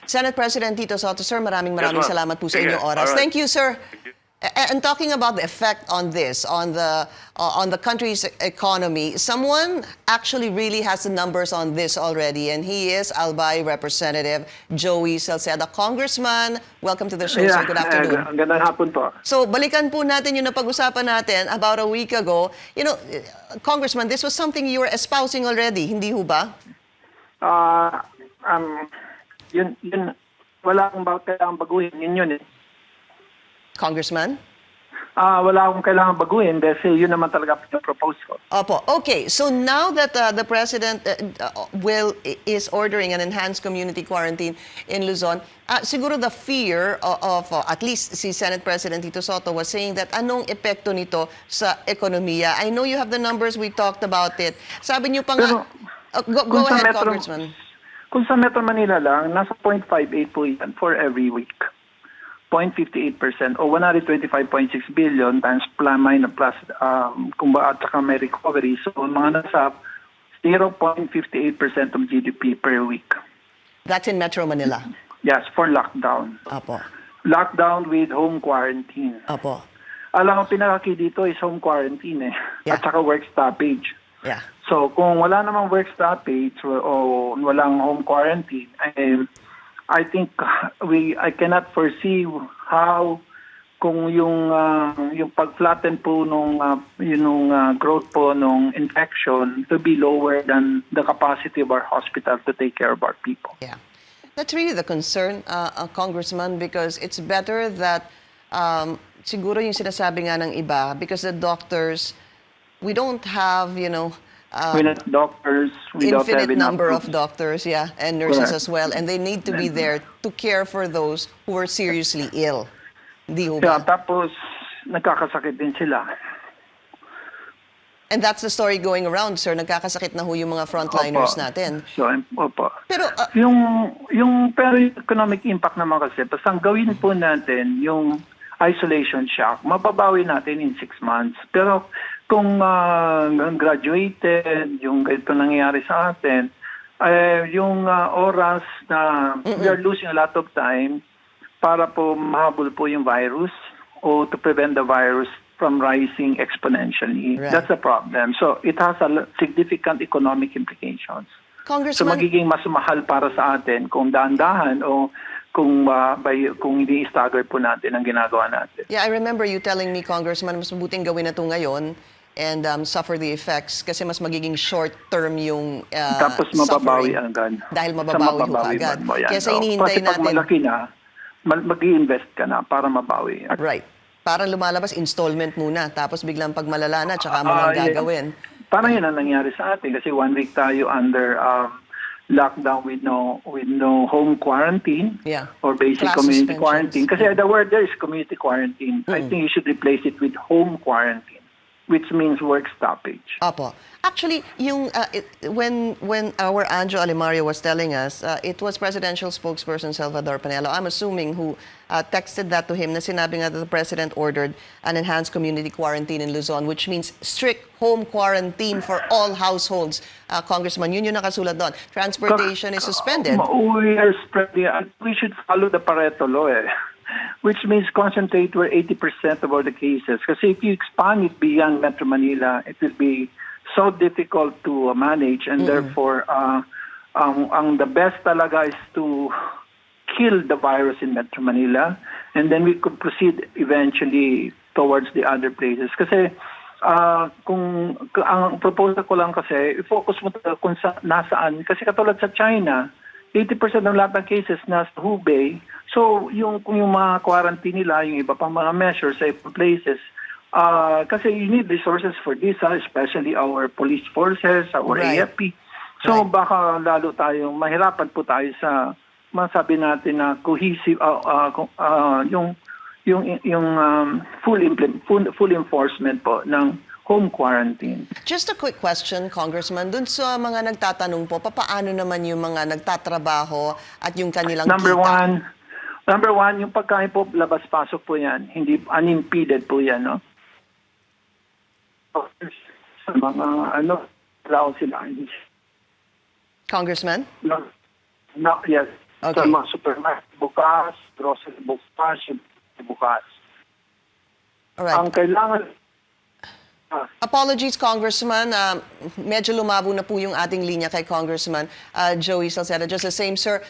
Senate President Tito Soto, sir, maraming salamat po sa inyong oras. Alright. Thank you, sir. And talking about the effect on this, on the country's economy, someone actually really has the numbers on this already, and he is Albay Representative Joey Salceda. Congressman, welcome to the show, sir. Good afternoon. Gandang hapon po. So, balikan po natin yung napag-usapan natin about a week ago. You know, Congressman, this was something you were espousing already, hindi ho ba? Yun, wala akong kailangan baguhin. Yun eh. Congressman? Wala akong kailangan baguhin kasi yun naman talaga propose ko. Opo. Okay. So now that the President is ordering an enhanced community quarantine in Luzon, siguro the fear of at least si Senate President Tito Soto was saying that anong epekto nito sa ekonomiya. I know you have the numbers, we talked about it. Sabi niyo pa nga... Go ahead, Congressman. Kung sa Metro Manila lang, nasa 0.58 po yan for every week. 0.58% o 125.6 billion times plus at saka may recovery. So mga nasa 0.58% of GDP per week. That's in Metro Manila? Yes, for lockdown. Apo. Lockdown with home quarantine. Apo. Alam mo, pinakaki dito is home quarantine at saka work stoppage. Yeah. So kung wala namang work stoppage o walang home quarantine, I think I cannot foresee how kung yung pag-flatten po nung growth po nung infection to be lower than the capacity of our hospital to take care of our people. Yeah. That's really the concern, Congressman, because it's better that siguro yung sinasabi nga ng iba, because the doctors, we don't have, we're not doctors. We don't have infinite enough number of doctors, and nurses as well, and they need to be there to care for those who are seriously ill. Di ho ba? Tapos nagkakasakit din sila. And that's the story going around, sir. Nagkakasakit na ho yung mga frontliners natin. So, opo. Pero yung economic impact naman kasi, basta ang gawin po natin yung isolation shock, mababawi natin in 6 months. Pero kung graduated, yung ganito nangyayari sa atin, yung oras na we are losing a lot of time para po mahabol po yung virus o to prevent the virus from rising exponentially. Right. That's the problem. So it has a significant economic implications. So Congressman, magiging mas mahal para sa atin kung dahan-dahan o kung hindi stagger po natin ang ginagawa natin. yeah, I remember you telling me, Congressman, mas mabuting gawin na ito ngayon and suffer the effects kasi mas magiging short-term yung Tapos mababawi suffering. agad. Dahil mababawi ho agad. Kaya sa hinihintay Kasi pag natin... malaki na, mag-i-invest ka na para mabawi. Right. Parang lumalabas, installment muna. Tapos biglang pag malala na, tsaka mo nang gagawin. Parang yun ang nangyari sa atin kasi 1 week tayo under lockdown with no home quarantine or basic Class community suspensions. quarantine. Kasi the word there is community quarantine. I think you should replace it with home quarantine, which means work stoppage. Opo. Actually, when our Anjo Alimario was telling us, it was presidential spokesperson Salvador Panelo, I'm assuming, who texted that to him, na sinabi nga that the president ordered an enhanced community quarantine in Luzon, which means strict home quarantine for all households. Congressman, yun yung nakasulat doon. Transportation is suspended. We should follow the Pareto law, which means concentrate where 80% of all the cases. Kasi if you expand it beyond Metro Manila, it will be so difficult to manage, and therefore, the best talaga is to kill the virus in Metro Manila, and then we could proceed eventually towards the other places. Kasi ang proposal ko lang kasi, i-focus mo kung nasaan. Kasi katulad sa China, 80% ng lahat ng cases nasa Hubei. So, kung yung mga quarantine nila, yung iba pang mga measures sa ibang places, kasi you need resources for this, especially our police forces, our AFP. So, baka lalo tayong mahirapan po tayo sa masabi natin na cohesive, yung full enforcement po ng home quarantine. Just a quick question, Congressman. Dun sa mga nagtatanong po, paano naman yung mga nagtatrabaho at yung kanilang kita? Number one, yung pagkain po, labas-pasok po yan. Hindi unimpeded po yan, no? Sa mga, lao sila. Congressman? No, yes. Okay. Sa mga supermarket bukas, grocery bukas, bukas. Alright. Ang kailangan... Apologies, Congressman. Medyo lumabo na po yung ating linya kay Congressman Joey Salceda. Just the same, sir.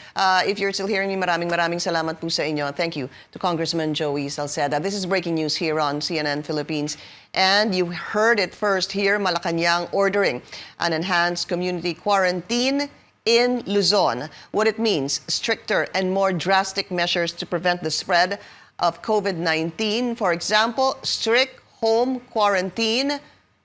If you're still hearing me, maraming salamat po sa inyo. Thank you to Congressman Joey Salceda. This is breaking news here on CNN Philippines. And you heard it first here, Malacanang ordering an enhanced community quarantine in Luzon. What it means, stricter and more drastic measures to prevent the spread of COVID-19. For example, strict home quarantine.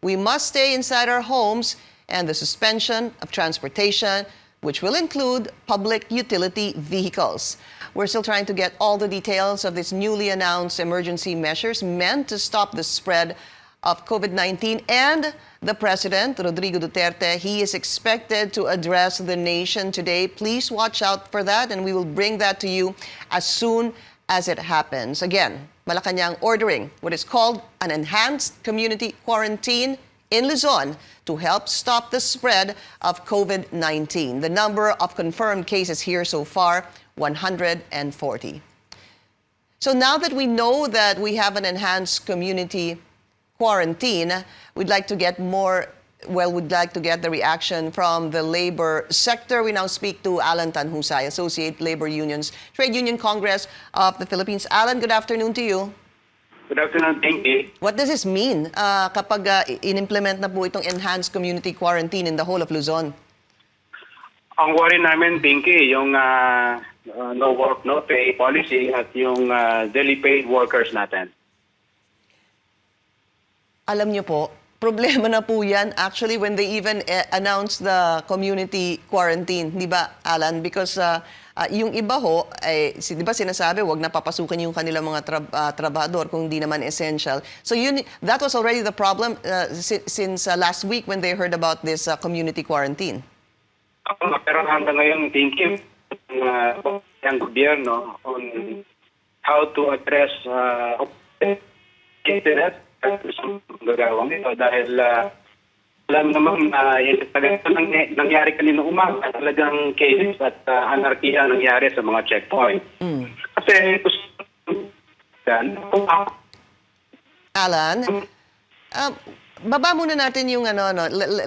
We must stay inside our homes, and the suspension of transportation, which will include public utility vehicles. We're still trying to get all the details of these newly announced emergency measures meant to stop the spread of COVID-19. And the President, Rodrigo Duterte, he is expected to address the nation today. Please watch out for that, and we will bring that to you as soon as it happens. Again, Malacanang ordering what is called an enhanced community quarantine in Luzon to help stop the spread of COVID-19. The number of confirmed cases here so far, 140. So now that we know that we have an enhanced community quarantine, we'd like to get the reaction from the labor sector. We now speak to Alan Tanhusay, Associate Labor Unions, Trade Union Congress of the Philippines. Alan, good afternoon to you. Good afternoon, thank you. What does this mean kapag in-implement na po itong enhanced community quarantine in the whole of Luzon? Ang worry namin, Pinky, yung no work, no pay policy at yung daily paid workers natin. Alam niyo po, problema na po yan actually when they even announced the community quarantine, di ba, Alan? Because yung iba ho, di ba sinasabi, wag na papasukin yung kanilang mga trabahador kung di naman essential. So that was already the problem since last week when they heard about this community quarantine. Pero hanggang ngayon, Pinky, ang gobyerno on how to address internet gagawang ito dahil alam naman nangyari kanina umaga talagang cases at anarkiya nangyari sa mga checkpoint. Kasi Alan, baba muna natin yung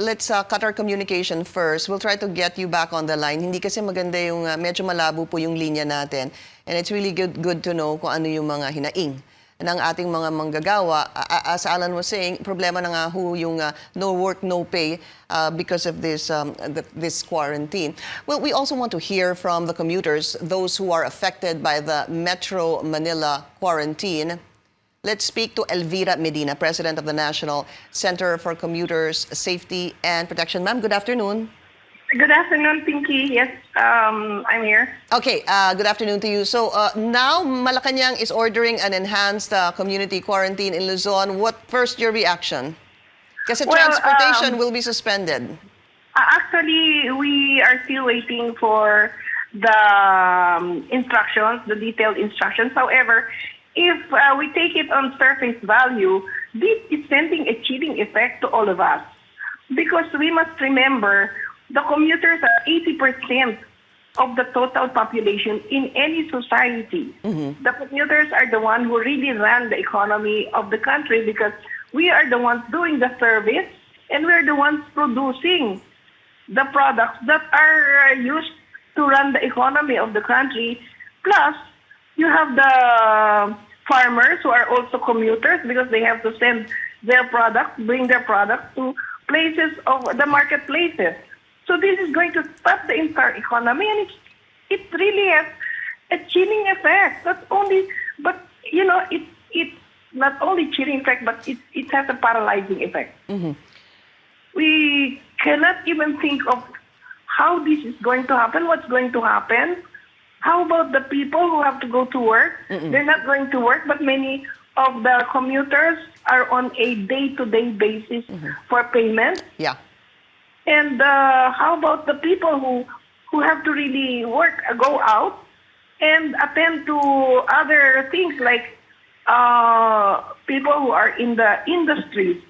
let's cut our communication first. We'll try to get you back on the line. Hindi kasi maganda yung medyo malabo po yung linya natin. And it's really good to know kung ano yung mga hinaing ng ating mga manggagawa. As Alan was saying, problema na nga ho yung no work, no pay because of this quarantine. Well, we also want to hear from the commuters, those who are affected by the Metro Manila quarantine. Let's speak to Elvira Medina, President of the National Center for Commuters Safety and Protection. Ma'am, good afternoon. Good afternoon, Pinky. Yes, I'm here. Okay, good afternoon to you. So now Malacanang is ordering an enhanced community quarantine in Luzon. What first your reaction? Kasi transportation will be suspended. Actually, we are still waiting for the instructions, the detailed instructions. However, if we take it on surface value, this is sending a chilling effect to all of us. Because we must remember, the commuters are 80% of the total population in any society. The commuters are the ones who really run the economy of the country because we are the ones doing the service and we are the ones producing the products that are used to run the economy of the country. Plus, you have the farmers who are also commuters because they have to send their products, bring their products to places of the marketplaces. So this is going to stop the entire economy, and it really has a chilling effect. Not only, but you know, it's not only chilling effect, but it has a paralyzing effect. We cannot even think of how this is going to happen, what's going to happen. How about the people who have to go to work? They're not going to work, but many of the commuters are on a day-to-day basis for payment. Yeah. And how about the people who have to really work, go out and attend to other things like people who are in the industries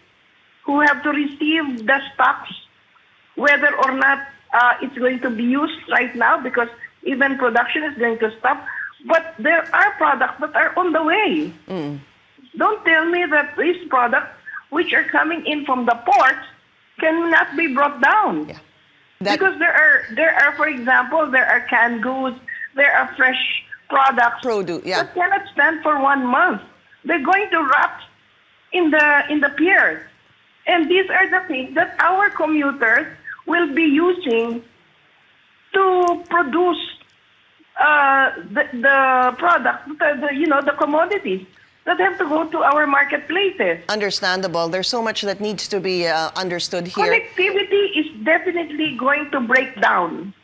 who have to receive the stocks, whether or not it's going to be used right now because even production is going to stop. But there are products that are on the way. Don't tell me that these products, which are coming in from the ports, cannot be brought down. Yeah. Because there are, for example, there are canned goods, there are fresh products that cannot stand for 1 month. They're going to rot in the piers. And these are the things that our commuters will be using to produce the products, the commodities that have to go to our marketplaces. Understandable. There's so much that needs to be understood here. Connectivity is definitely going to break down.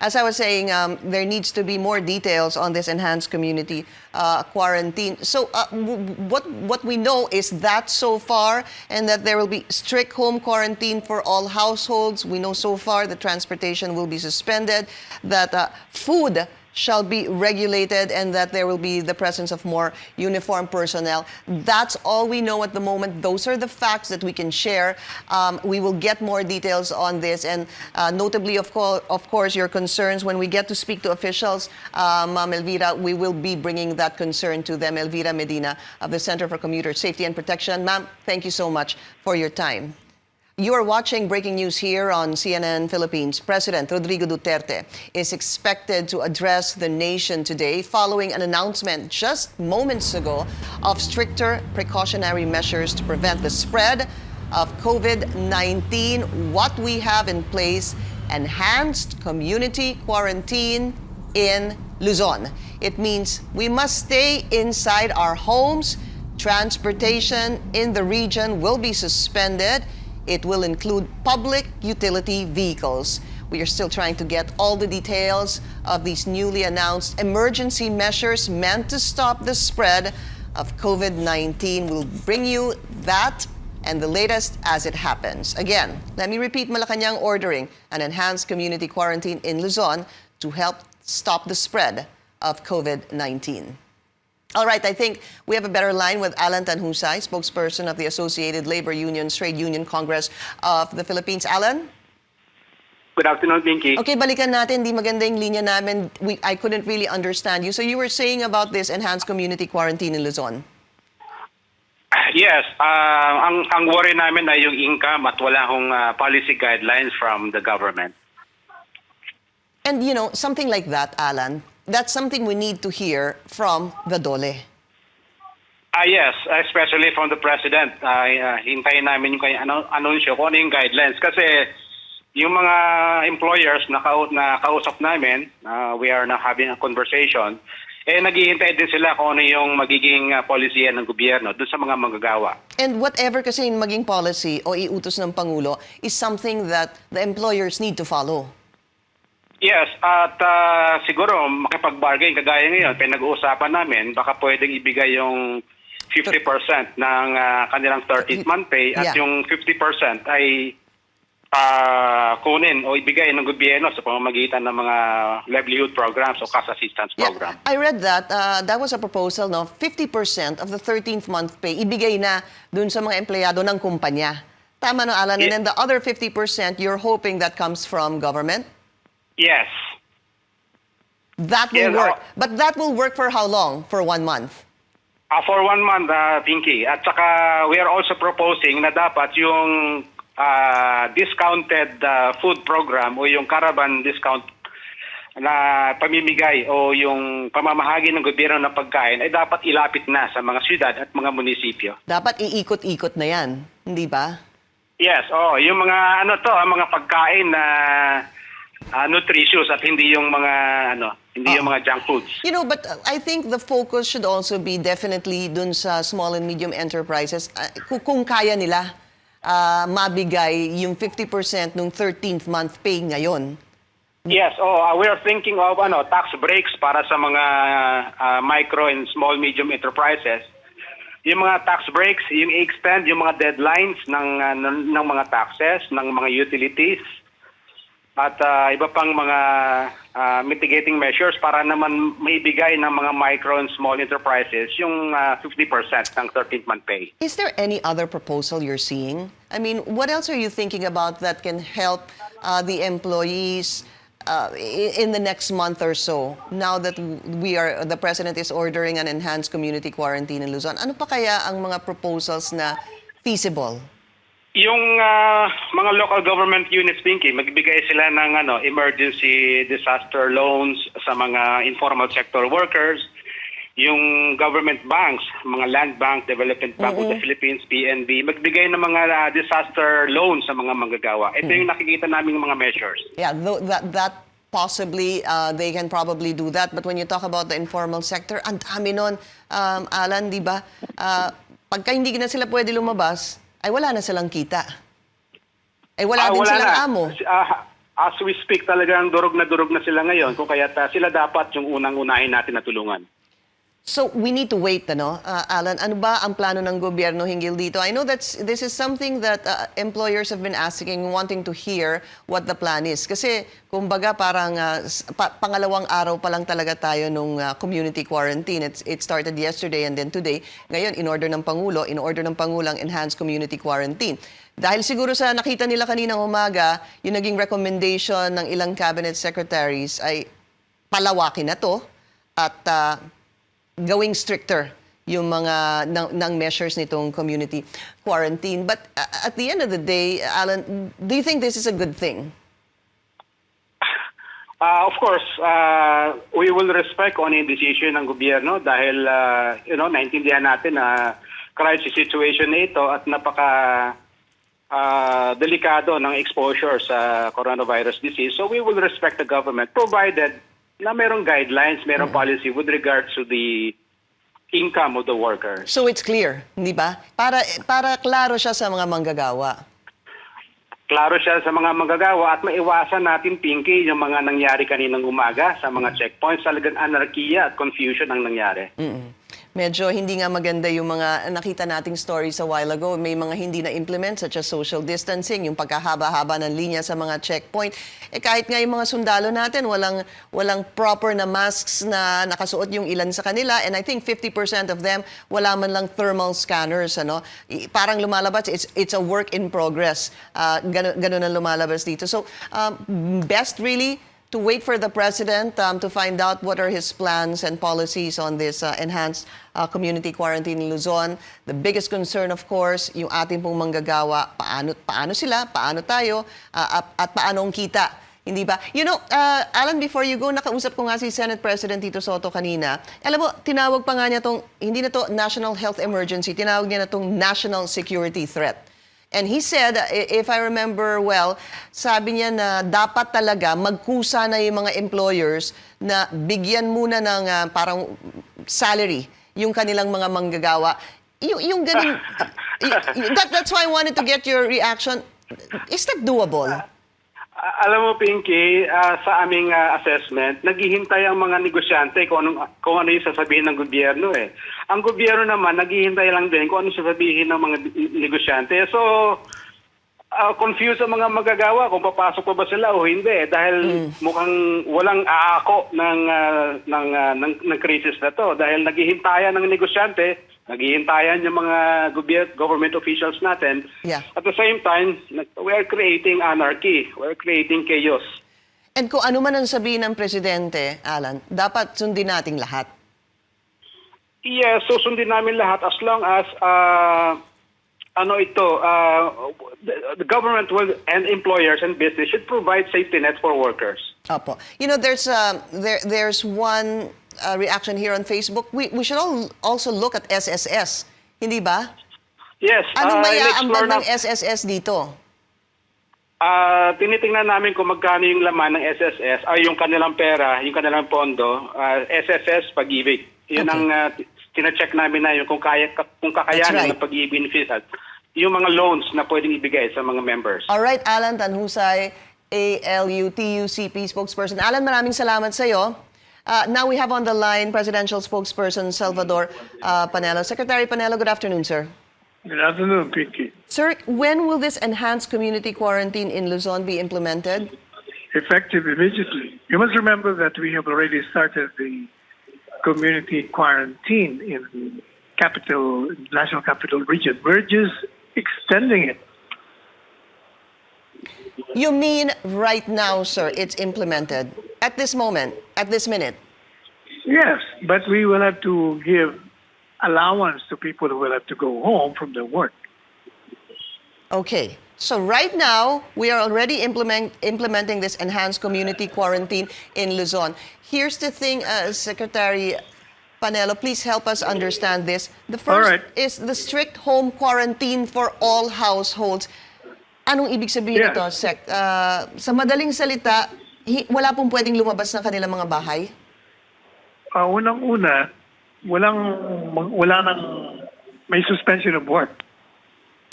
As I was saying, there needs to be more details on this enhanced community quarantine. So what we know is that so far, and that there will be strict home quarantine for all households. We know so far that transportation will be suspended, that food shall be regulated, and that there will be the presence of more uniformed personnel. That's all we know at the moment. Those are the facts that we can share. We will get more details on this, and notably, of course, your concerns when we get to speak to officials, Ma'am Elvira, we will be bringing that concern to them. Elvira Medina of the Center for Commuter Safety and Protection. Ma'am, thank you so much for your time. You are watching breaking news here on CNN Philippines. President Rodrigo Duterte is expected to address the nation today following an announcement just moments ago of stricter precautionary measures to prevent the spread of COVID-19. What we have in place, enhanced community quarantine in Luzon. It means we must stay inside our homes. Transportation in the region will be suspended. It will include public utility vehicles. We are still trying to get all the details of these newly announced emergency measures meant to stop the spread of COVID-19. We'll bring you that and the latest as it happens. Again, let me repeat, Malacanang ordering an enhanced community quarantine in Luzon to help stop the spread of COVID-19. All right, I think we have a better line with Alan Tanhusay, spokesperson of the Associated Labor Unions Trade Union Congress of the Philippines. Alan? Good afternoon, Pinky. Okay, balikan natin. Di maganda yung linya namin. I couldn't really understand you. So you were saying about this enhanced community quarantine in Luzon? Yes, ang worry namin ay yung income at wala akong policy guidelines from the government. And you know, something like that, Alan, that's something we need to hear from the DOLE. Yes, especially from the President. Hintayin namin yung kanyang anunsyo kung ano yung guidelines. Kasi yung mga employers na kausap namin, we are now having a conversation, naghihintay din sila kung ano yung magiging polisiya ng gobyerno doon sa mga manggagawa. And whatever kasi yung maging policy o iutos ng Pangulo is something that the employers need to follow. Yes, at siguro makipag-bargain kagaya ngayon, pinag-uusapan namin, baka pwedeng ibigay yung 50% ng kanilang 13th month pay at yung 50% ay kunin o ibigay ng gobyerno sa pamamagitan ng mga livelihood programs o cash assistance program. I read that. That was a proposal, no? 50% of the 13th month pay ibigay na dun sa mga empleyado ng kumpanya. Tama, no, Alan? And then the other 50%, you're hoping that comes from government? Yes. That will work. But that will work for how long? For 1 month? For 1 month, Pinky. At saka we are also proposing na dapat yung discounted food program o yung caravan discount na pamimigay o yung pamamahagi ng gobyerno ng pagkain ay dapat ilapit na sa mga syudad at mga munisipyo. Dapat iikot-ikot na yan, hindi ba? Yes, yung mga mga pagkain na nutritious at hindi yung mga yung mga junk foods. You know, but I think the focus should also be definitely dun sa small and medium enterprises. Kung kaya nila mabigay yung 50% nung 13th month pay ngayon. Yes, we are thinking of tax breaks para sa mga micro and small medium enterprises. Yung mga tax breaks, yung extend yung mga deadlines ng mga taxes, ng mga utilities, at iba pang mga mitigating measures para naman maibigay ng mga micro and small enterprises yung 50% ng 13th month pay. Is there any other proposal you're seeing? I mean, what else are you thinking about that can help the employees in the next month or so, now that the President is ordering an enhanced community quarantine in Luzon? Ano pa kaya ang mga proposals na feasible? Yung mga local government units, Pinky, magbigay sila ng emergency disaster loans sa mga informal sector workers. Yung government banks, mga Land Bank, Development Bank of the Philippines, PNB, magbigay ng mga disaster loans sa mga manggagawa. Ito yung nakikita naming mga measures. Yeah, that possibly, they can probably do that. But when you talk about the informal sector, ang dami nun, Alan, di ba? Pagka hindi na sila pwede lumabas, ay wala na silang kita. Ay wala din silang amo. As we speak, talagang durog na sila ngayon. Kung kaya sila dapat yung unang-unahin natin na tulungan. So we need to wait, Alan. Ano ba ang plano ng gobyerno hinggil dito? I know this is something that employers have been asking, wanting to hear what the plan is. Kasi, kumbaga, parang pangalawang araw pa lang talaga tayo nung community quarantine. It started yesterday and then today. Ngayon, in-order ng Pangulo ang enhanced community quarantine. Dahil siguro sa nakita nila kaninang umaga, yung naging recommendation ng ilang cabinet secretaries ay palawakin na to at gawing stricter yung mga ng measures nitong community quarantine. But at the end of the day, Alan, do you think this is a good thing? Of course, we will respect on yung decision ng gobyerno dahil naintindihan natin na crisis situation na ito at napaka delikado ng exposure sa coronavirus disease. So we will respect the government provided na merong guidelines, merong policy with regards to the income of the workers. So it's clear, hindi ba? Para klaro siya sa mga manggagawa. Klaro siya sa mga manggagawa at maiwasan natin, Pinky, yung mga nangyari kaninang umaga sa mga checkpoints. Talagang anarkiya at confusion ang nangyari. Medyo hindi nga maganda yung mga nakita nating stories a while ago. May mga hindi na-implement such as social distancing, yung pagkahaba-haba ng linya sa mga checkpoint. Kahit nga yung mga sundalo natin, walang proper na masks na nakasuot yung ilan sa kanila. And I think 50% of them, wala man lang thermal scanners. Parang lumalabas, it's a work in progress. Ganun ang lumalabas dito. So, best really to wait for the President to find out what are his plans and policies on this enhanced community quarantine in Luzon. The biggest concern, of course, yung ating pong manggagawa, paano sila, paano tayo, at paano ang kita. Hindi ba? You know, Alan, before you go, nakausap ko nga si Senate President Tito Soto kanina. Alam mo, tinawag pa nga niya hindi na to national health emergency, tinawag niya na tong national security threat. And he said, if I remember well, sabi niya na dapat talaga magkusa na yung mga employers na bigyan muna ng parang salary yung kanilang mga manggagawa. Yung ganun, that's why I wanted to get your reaction. Is that doable? Alam mo, Pinky, sa aming assessment, naghihintay ang mga negosyante kung ano yung sasabihin ng gobyerno eh. Ang gobyerno naman, naghihintay lang din kung ano sasabihin ng mga negosyante. So, confused ang mga magagawa kung papasok pa ba sila o hindi. Dahil mukhang walang aako ng krisis na to. Dahil naghihintayan ng negosyante, naghihintayan yung mga government officials natin. Yeah. At the same time, we are creating anarchy. We are creating chaos. And kung ano man ang sabihin ng Presidente, Alan, dapat sundin nating lahat. Yes, so sundin namin lahat as long as the government will, and employers and business should provide safety nets for workers. Opo. You know, there's one reaction here on Facebook. We should also look at SSS, hindi ba? Yes. Ano ba iaambag ng SSS dito? Tinitingnan namin kung magkano yung laman ng SSS, yung kanilang pera, yung kanilang pondo, SSS pag-ibig. Yun ang tina-check namin na yun kung kakayanin ng pag-ibig benefit, yung mga loans na pwedeng ibigay sa mga members. All right, Alan Tanhusay, ALUTUCP spokesperson. Alan, maraming salamat sa iyo. Now we have on the line Presidential Spokesperson Salvador Panelo. Secretary Panelo, good afternoon, sir. Good afternoon, Pinky. Sir, when will this enhanced community quarantine in Luzon be implemented? Effective immediately. You must remember that we have already started the community quarantine in National Capital Region. We're just extending it. You mean right now, sir, it's implemented? At this moment, at this minute? Yes, but we will have to give allowance to people who will have to go home from their work. Okay. So right now, we are already implementing this enhanced community quarantine in Luzon. Here's the thing, Secretary Panelo, please help us understand this. The first is the strict home quarantine for all households. Anong ibig sabihin nito, Sec? Sa madaling salita, wala pong pwedeng lumabas ng kanilang mga bahay? Unang-una, may suspension of work.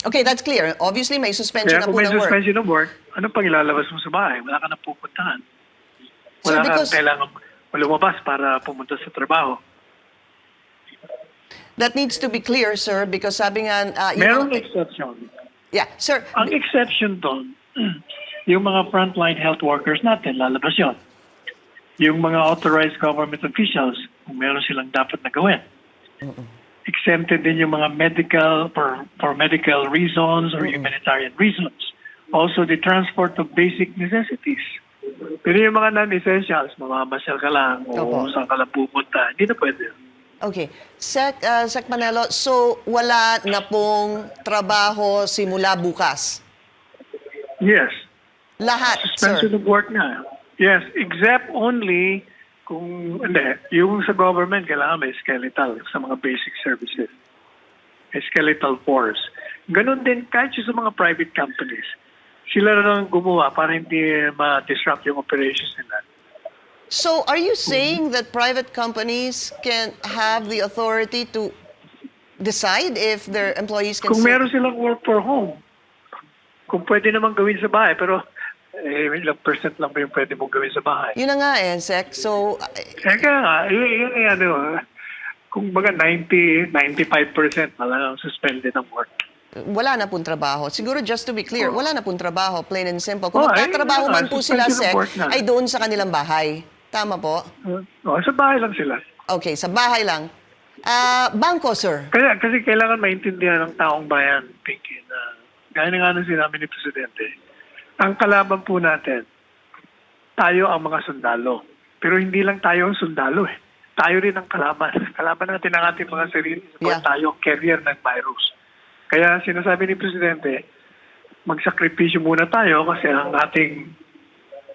Okay, that's clear. Obviously, may suspension na po ng work. Kung may suspension of work, ano pang ilalabas mo sa bahay? Wala ka na pupuntahan. Wala ka kailangan lumabas para pumunta sa trabaho. That needs to be clear, sir, because sabi nga... Merong exception. Yeah, sir. Ang exception doon, yung mga frontline health workers natin, lalabas yun. Yung mga authorized government officials, kung meron silang dapat na gawin. Exempted din yung mga medical, for medical reasons or humanitarian reasons. Also, the transport of basic necessities. Pero yung mga non-essentials, mamamasyal ka lang o saan ka lang pupunta, hindi na pwede. Okay. Sec Manelo, so wala na pong trabaho simula bukas? Yes. Lahat, suspension of work na. Yes, except only kung, yung sa government, kailangan may skeletal sa mga basic services. May skeletal force. Ganon din kahit sa mga private companies. Sila na lang gumawa para hindi ma-disrupt yung operations nila. So, are you saying that private companies can have the authority to decide if their employees can... Kung meron silang work for home, kung pwede naman gawin sa bahay, pero ilang percent lang ba yung pwede mong gawin sa bahay? Yun na nga Sec. So... Kaya nga, yun kung baga 90-95% na lang suspended ang work. Wala na pong trabaho. Siguro just to be clear, wala na pong trabaho, plain and simple. Kung magtatrabaho man po sila, Sec, ay doon sa kanilang bahay. Tama po? Sa bahay lang sila. Okay, sa bahay lang. Bangko, sir? Kasi kailangan maintindihan ng taong bayan, Pinky, na gaya na nga nang sinabi ni Presidente, ang kalaban po natin, tayo ang mga sundalo. Pero hindi lang tayo ang sundalo eh. Tayo rin ang kalaban. Kalaban natin ang ating mga sarili. Tayo ang carrier ng virus. Kaya sinasabi ni Presidente, magsakripisyo muna tayo kasi ang ating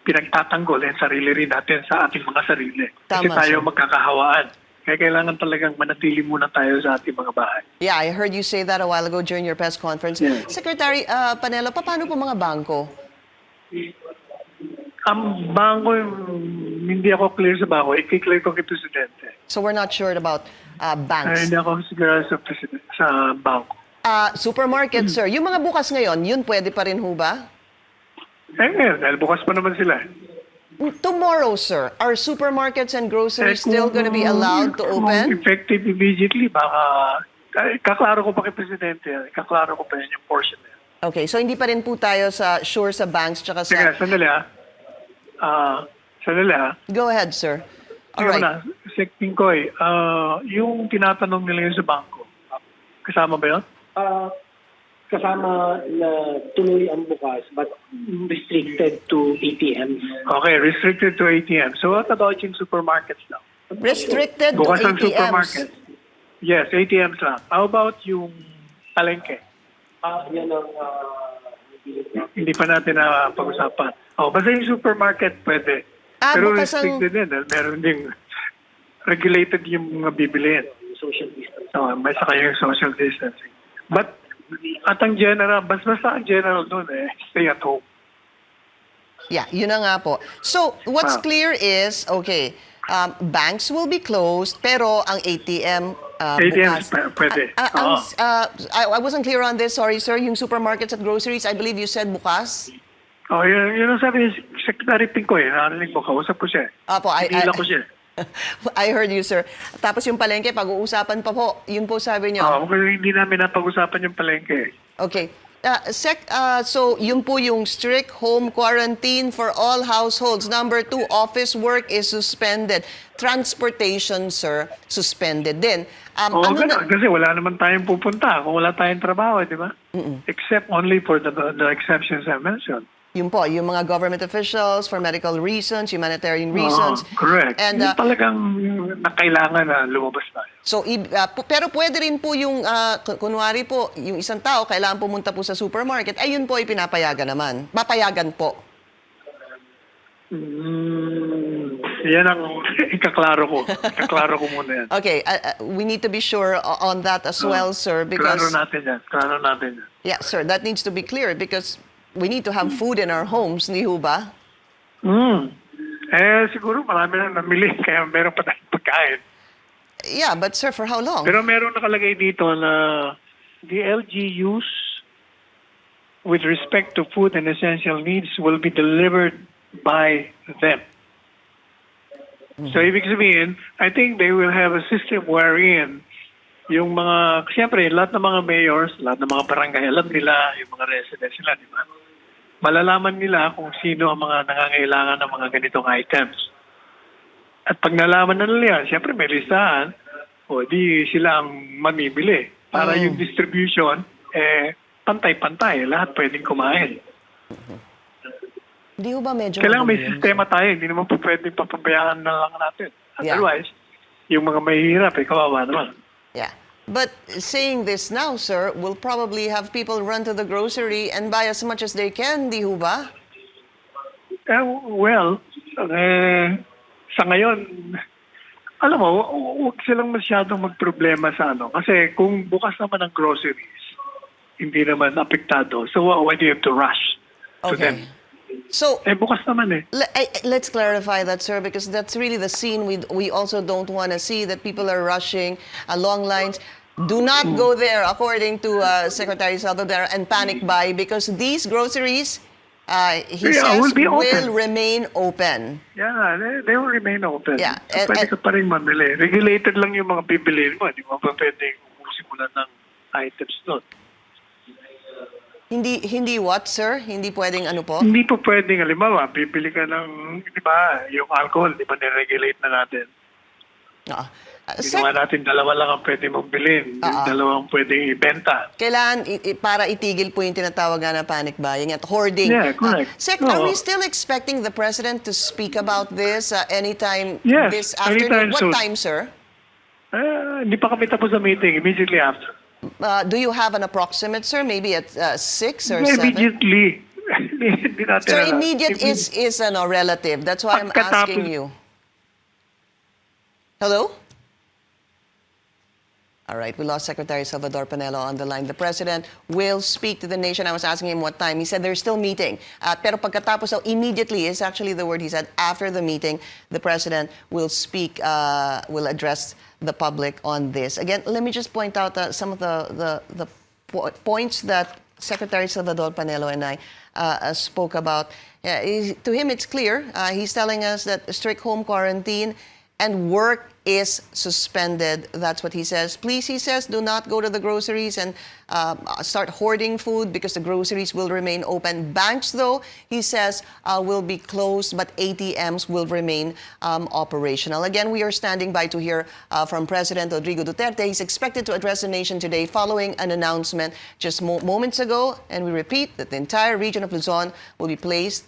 pinagtatanggol ay sarili rin natin sa ating mga sarili. Kasi tayo magkakahawaan. Kaya kailangan talagang manatili muna tayo sa ating mga bahay. Yeah, I heard you say that a while ago during your press conference. Yeah. Secretary Panelo, paano po mga bangko? Ang bangko, hindi ako clear sa bangko. I-clear ko kay Presidente. So we're not sure about banks. Hindi ako sigurado sa bangko. Supermarket, sir. Yung mga bukas ngayon, yun pwede pa rin ho ba? Ngayon, dahil bukas pa naman sila. Tomorrow, sir, are supermarkets and groceries still going to be allowed to open? Effective immediately, baka... Kaklaro ko pa kay Presidente. Kaklaro ko pa yan yung portion na yan. Okay, so hindi pa rin po tayo sure sa banks tsaka sa... Sige, sandali ha. Go ahead, sir. All Sige right. na, Sek Koy, yung tinatanong nila yun sa bangko, kasama ba yun? Kasama na tuloy ang bukas but restricted to ATMs. Okay, restricted to ATMs. So what about yung supermarkets now? Restricted Bukas to ang ATMs? supermarkets. Yes, ATMs lang. How about yung palengke? Yan ang Hindi pa natin na pag-usapan. Basta yung supermarket pwede. Pero bukas ang- restricted din. Dahil meron ding regulated yung mga bibilihin. social distance. May saka yung social distancing. But, at ang general, basta ang general doon stay at home. Yeah, yun na nga po. So, what's Wow. clear is, okay, banks will be closed, pero ang ATM ATMs bukas. pwede. I wasn't clear on this, sorry sir. Yung supermarkets at groceries, I believe you said bukas? Yun ang sabi ni Secretary Pinkoy. Narinig mo, kausap ko siya. Apo, Pinila ko siya. I heard you, sir. Tapos yung palengke, pag-uusapan pa po. Yun po sabi niyo. Hindi namin napag-usapan yung palengke. Okay. So yun po yung strict home quarantine for all households. Number 2, office work is suspended. Transportation, sir, suspended din. Kasi wala naman tayong pupunta kung wala tayong trabaho, di ba? Except only for the exceptions I mentioned. Yun po, yung mga government officials for medical reasons, humanitarian reasons. Correct. And, yung talagang kailangan na lumabas tayo. So, pero pwede rin po yung, kunwari po, yung isang tao kailangan pumunta po sa supermarket, ay yun po ay pinapayagan naman. Papayagan po. Yan ang ikaklaro ko. Ikaklaro ko muna yan. Okay, we need to be sure on that as well, sir, because... Klaro natin yan. Yeah, sir, that needs to be clear because we need to have food in our homes, hindi ho ba? Siguro marami na namili, kaya meron pa tayong pagkain. Yeah, but sir, for how long? Pero meron nakalagay dito na the LGUs with respect to food and essential needs will be delivered by them. So, ibig sabihin, I think they will have a system wherein yung mga, siyempre, lahat ng mga mayors, lahat ng mga barangay, alam nila, yung mga residents nila, di ba? Malalaman nila kung sino ang mga nangangailangan ng mga ganitong items. At pag nalaman na nila yan, siyempre may listahan, di sila ang mamimili. Para yung distribution, pantay-pantay, lahat pwedeng kumain. Hindi ho ba medyo... Kailangan may sistema tayo, hindi naman po pwedeng papabayaan na lang natin. Otherwise, yung mga mahihirap, kawawa naman. Yeah. But saying this now, sir, will probably have people run to the grocery and buy as much as they can, di ho ba? Sa ngayon, alam mo, huwag silang masyadong magproblema sa ano. Kasi kung bukas naman ang groceries, hindi naman apektado. So why do you have to rush to them? So, bukas naman let's clarify that, sir, because that's really the scene we also don't want to see, that people are rushing long lines. Do not go there, according to Secretary Salvador, and panic buy, because these groceries, he says, will remain open. Yeah, they will remain open. Yeah. So, pwede ka pa rin mamili. Regulated lang yung mga bibiliin mo. Hindi mo pa pwedeng simulan ng items doon. Hindi what, sir? Hindi pwedeng ano po? Hindi po pwedeng, halimbawa, bibili ka ng, di ba, yung alcohol, di ba, niregulate na natin. Ginawa natin, dalawa lang ang pwede mong bilhin. Dalawang pwedeng ibenta. Kailangan para itigil po yung tinatawag na panic buying at hoarding. Yeah, correct. Sec, are we still expecting the President to speak about this anytime this anytime afternoon? What soon. time, sir? Hindi pa kami tapos sa meeting. Immediately after. Do you have an approximate, sir? Maybe at 6 or 7? Immediately. Sir, immediate is relative. That's why I'm asking you. Hello? All right, we lost Secretary Salvador Panelo on the line. The President will speak to the nation. I was asking him what time. He said they're still meeting. Pero pagkatapos, so immediately is actually the word he said. After the meeting, the President will speak, will address the public on this. Again, let me just point out some of the points that Secretary Salvador Panelo and I spoke about. To him, it's clear. He's telling us that strict home quarantine and work is suspended. That's what he says. Please, he says, do not go to the groceries and start hoarding food because the groceries will remain open. Banks, though, he says, will be closed, but ATMs will remain operational. Again, we are standing by to hear from President Rodrigo Duterte. He's expected to address the nation today following an announcement just moments ago. And we repeat that the entire region of Luzon will be placed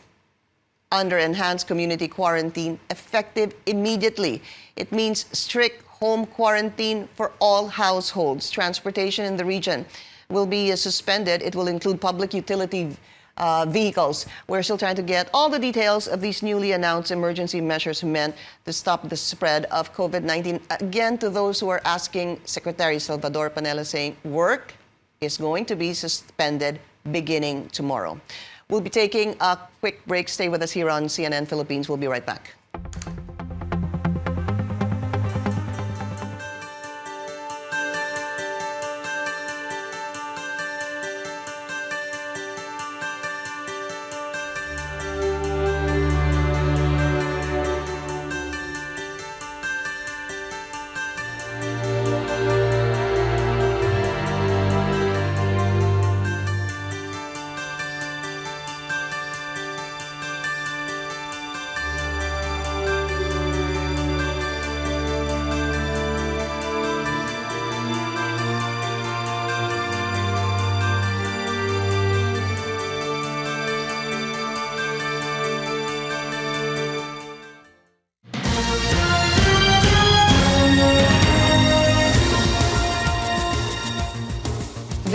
under enhanced community quarantine effective immediately. It means strict home quarantine for all households. Transportation in the region will be suspended. It will include public utility vehicles. We're still trying to get all the details of these newly announced emergency measures meant to stop the spread of COVID-19. Again, to those who are asking, Secretary Salvador Panelo saying work is going to be suspended beginning tomorrow. We'll be taking a quick break. Stay with us here on CNN Philippines. We'll be right back.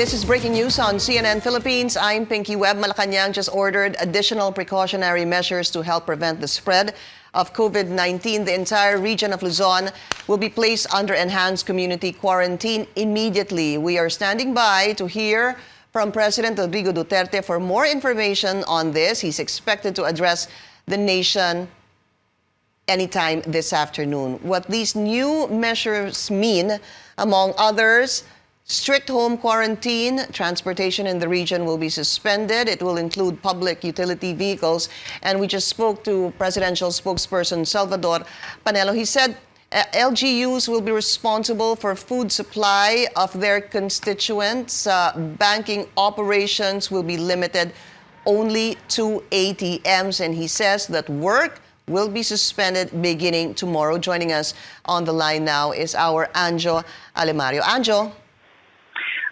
This is breaking news on CNN Philippines. I'm Pinky Webb. Malacanang just ordered additional precautionary measures to help prevent the spread of COVID-19. The entire region of Luzon will be placed under enhanced community quarantine immediately. We are standing by to hear from President Rodrigo Duterte for more information on this. He's expected to address the nation anytime this afternoon. What these new measures mean, among others, strict home quarantine, transportation in the region will be suspended. It will include public utility vehicles. And we just spoke to presidential spokesperson Salvador Panelo. He said LGUs will be responsible for food supply of their constituents. Banking operations will be limited only to ATMs. And he says that work will be suspended beginning tomorrow. Joining us on the line now is our Anjo Alemario. Anjo.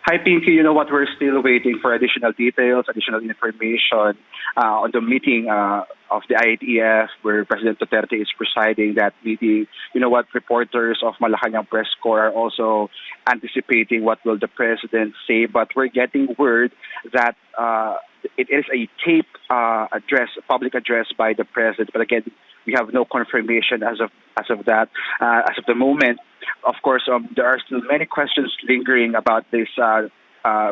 Hi, Pinky. You know what? We're still waiting for additional details, additional information on the meeting of the IATF where President Duterte is presiding that meeting. You know what? Reporters of Malacanang Press Corps are also anticipating what will the President say, but we're getting word that it is a taped address, a public address by the President. But again, we have no confirmation as of that. As of the moment, of course, there are still many questions lingering about this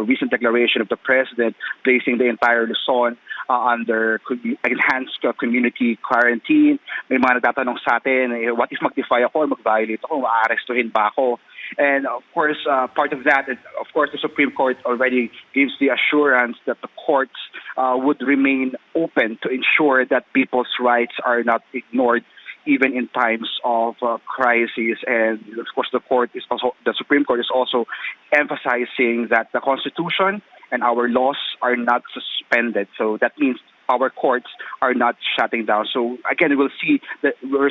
recent declaration of the President placing the entire Luzon under enhanced community quarantine. May mga nagtatanong sa atin, what if mag-defy ako or mag-violate ako? Maarestuhin ba ako? And of course, part of that, of course, the Supreme Court already gives the assurance that the courts would remain open to ensure that people's rights are not ignored even in times of crisis. And of course, the Supreme Court is also emphasizing that the Constitution and our laws are not suspended. So that means our courts are not shutting down. So again, we'll see that we're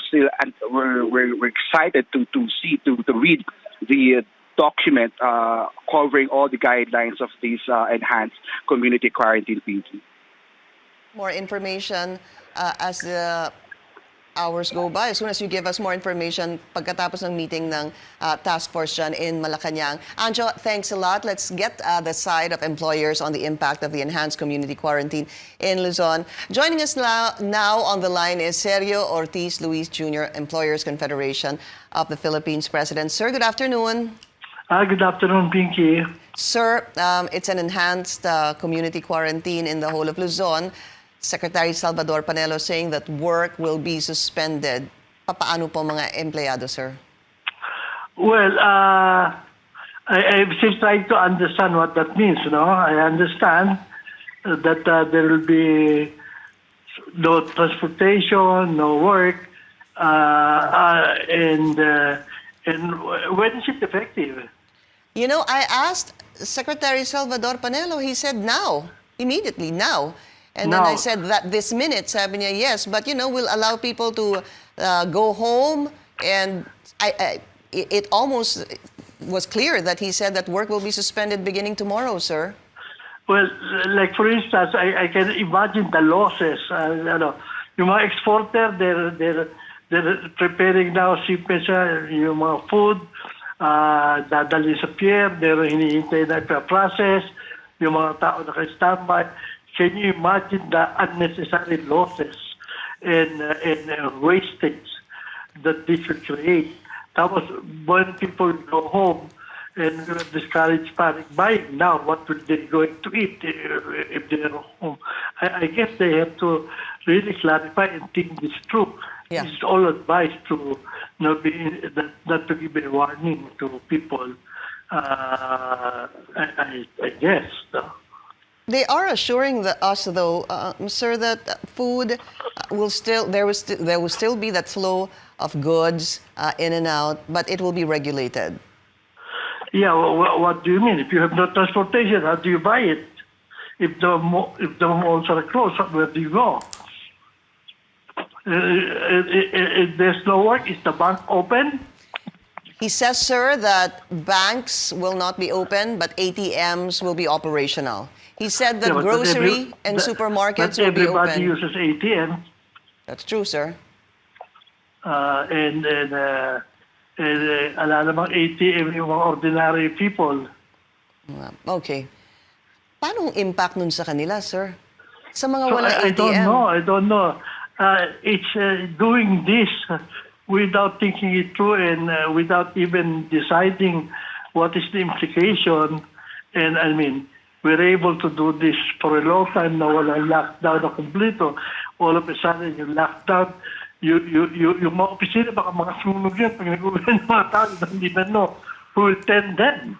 excited to read the document covering all the guidelines of these enhanced community quarantine. More information as the hours go by. As soon as you give us more information pagkatapos ng meeting ng task force dyan in Malacanang. Anjo, thanks a lot. Let's get the side of employers on the impact of the enhanced community quarantine in Luzon. Joining us now on the line is Sergio Ortiz Luis Jr., Employers Confederation of the Philippines President. Sir, good afternoon. Good afternoon, Pinky. Sir, it's an enhanced community quarantine in the whole of Luzon. Secretary Salvador Panelo saying that work will be suspended. Papaano po mga empleyado, sir? Well, I'm still trying to understand what that means. No, I understand that there will be no transportation, no work, and when is it effective? You know, I asked Secretary Salvador Panelo. He said now, immediately now. And then I said that this minute, sabi niya, yes, but you know, we'll allow people to go home. And it almost was clear that he said that work will be suspended beginning tomorrow, sir. Well, like for instance, I can imagine the losses. Yung mga exporter, they're preparing now shipments, yung mga food, dadali sa pier, they're hinihintay na process, yung mga tao naka-standby. Can you imagine the unnecessary losses and wastage that this will create? Tapos, when people go home and discourage panic buying, now what will they going to eat if they're home? I guess they have to really clarify and think this through. Yeah. It's all advice to not to give a warning to people. I guess. No? They are assuring us, though, sir, that food will still there will still be that flow of goods in and out, but it will be regulated. Yeah, what do you mean? If you have no transportation, how do you buy it? If the malls are closed, where do you go? If there's no work, is the bank open? He says, sir, that banks will not be open, but ATMs will be operational. He said that grocery and supermarkets will be open. Everybody uses ATM. That's true, sir. And ala namang ATM yung mga ordinary people. Okay. Paano ang impact nun sa kanila, sir? Sa mga walang ATM? I don't know. It's doing this without thinking it through and without even deciding what is the implication. And I mean, we're able to do this for a long time na walang lockdown na kumpleto. All of a sudden, yung lockdown, yung mga opisina, baka mga sunog yan. Pag nag-uwi ng mga tao, hindi na know who will tend them.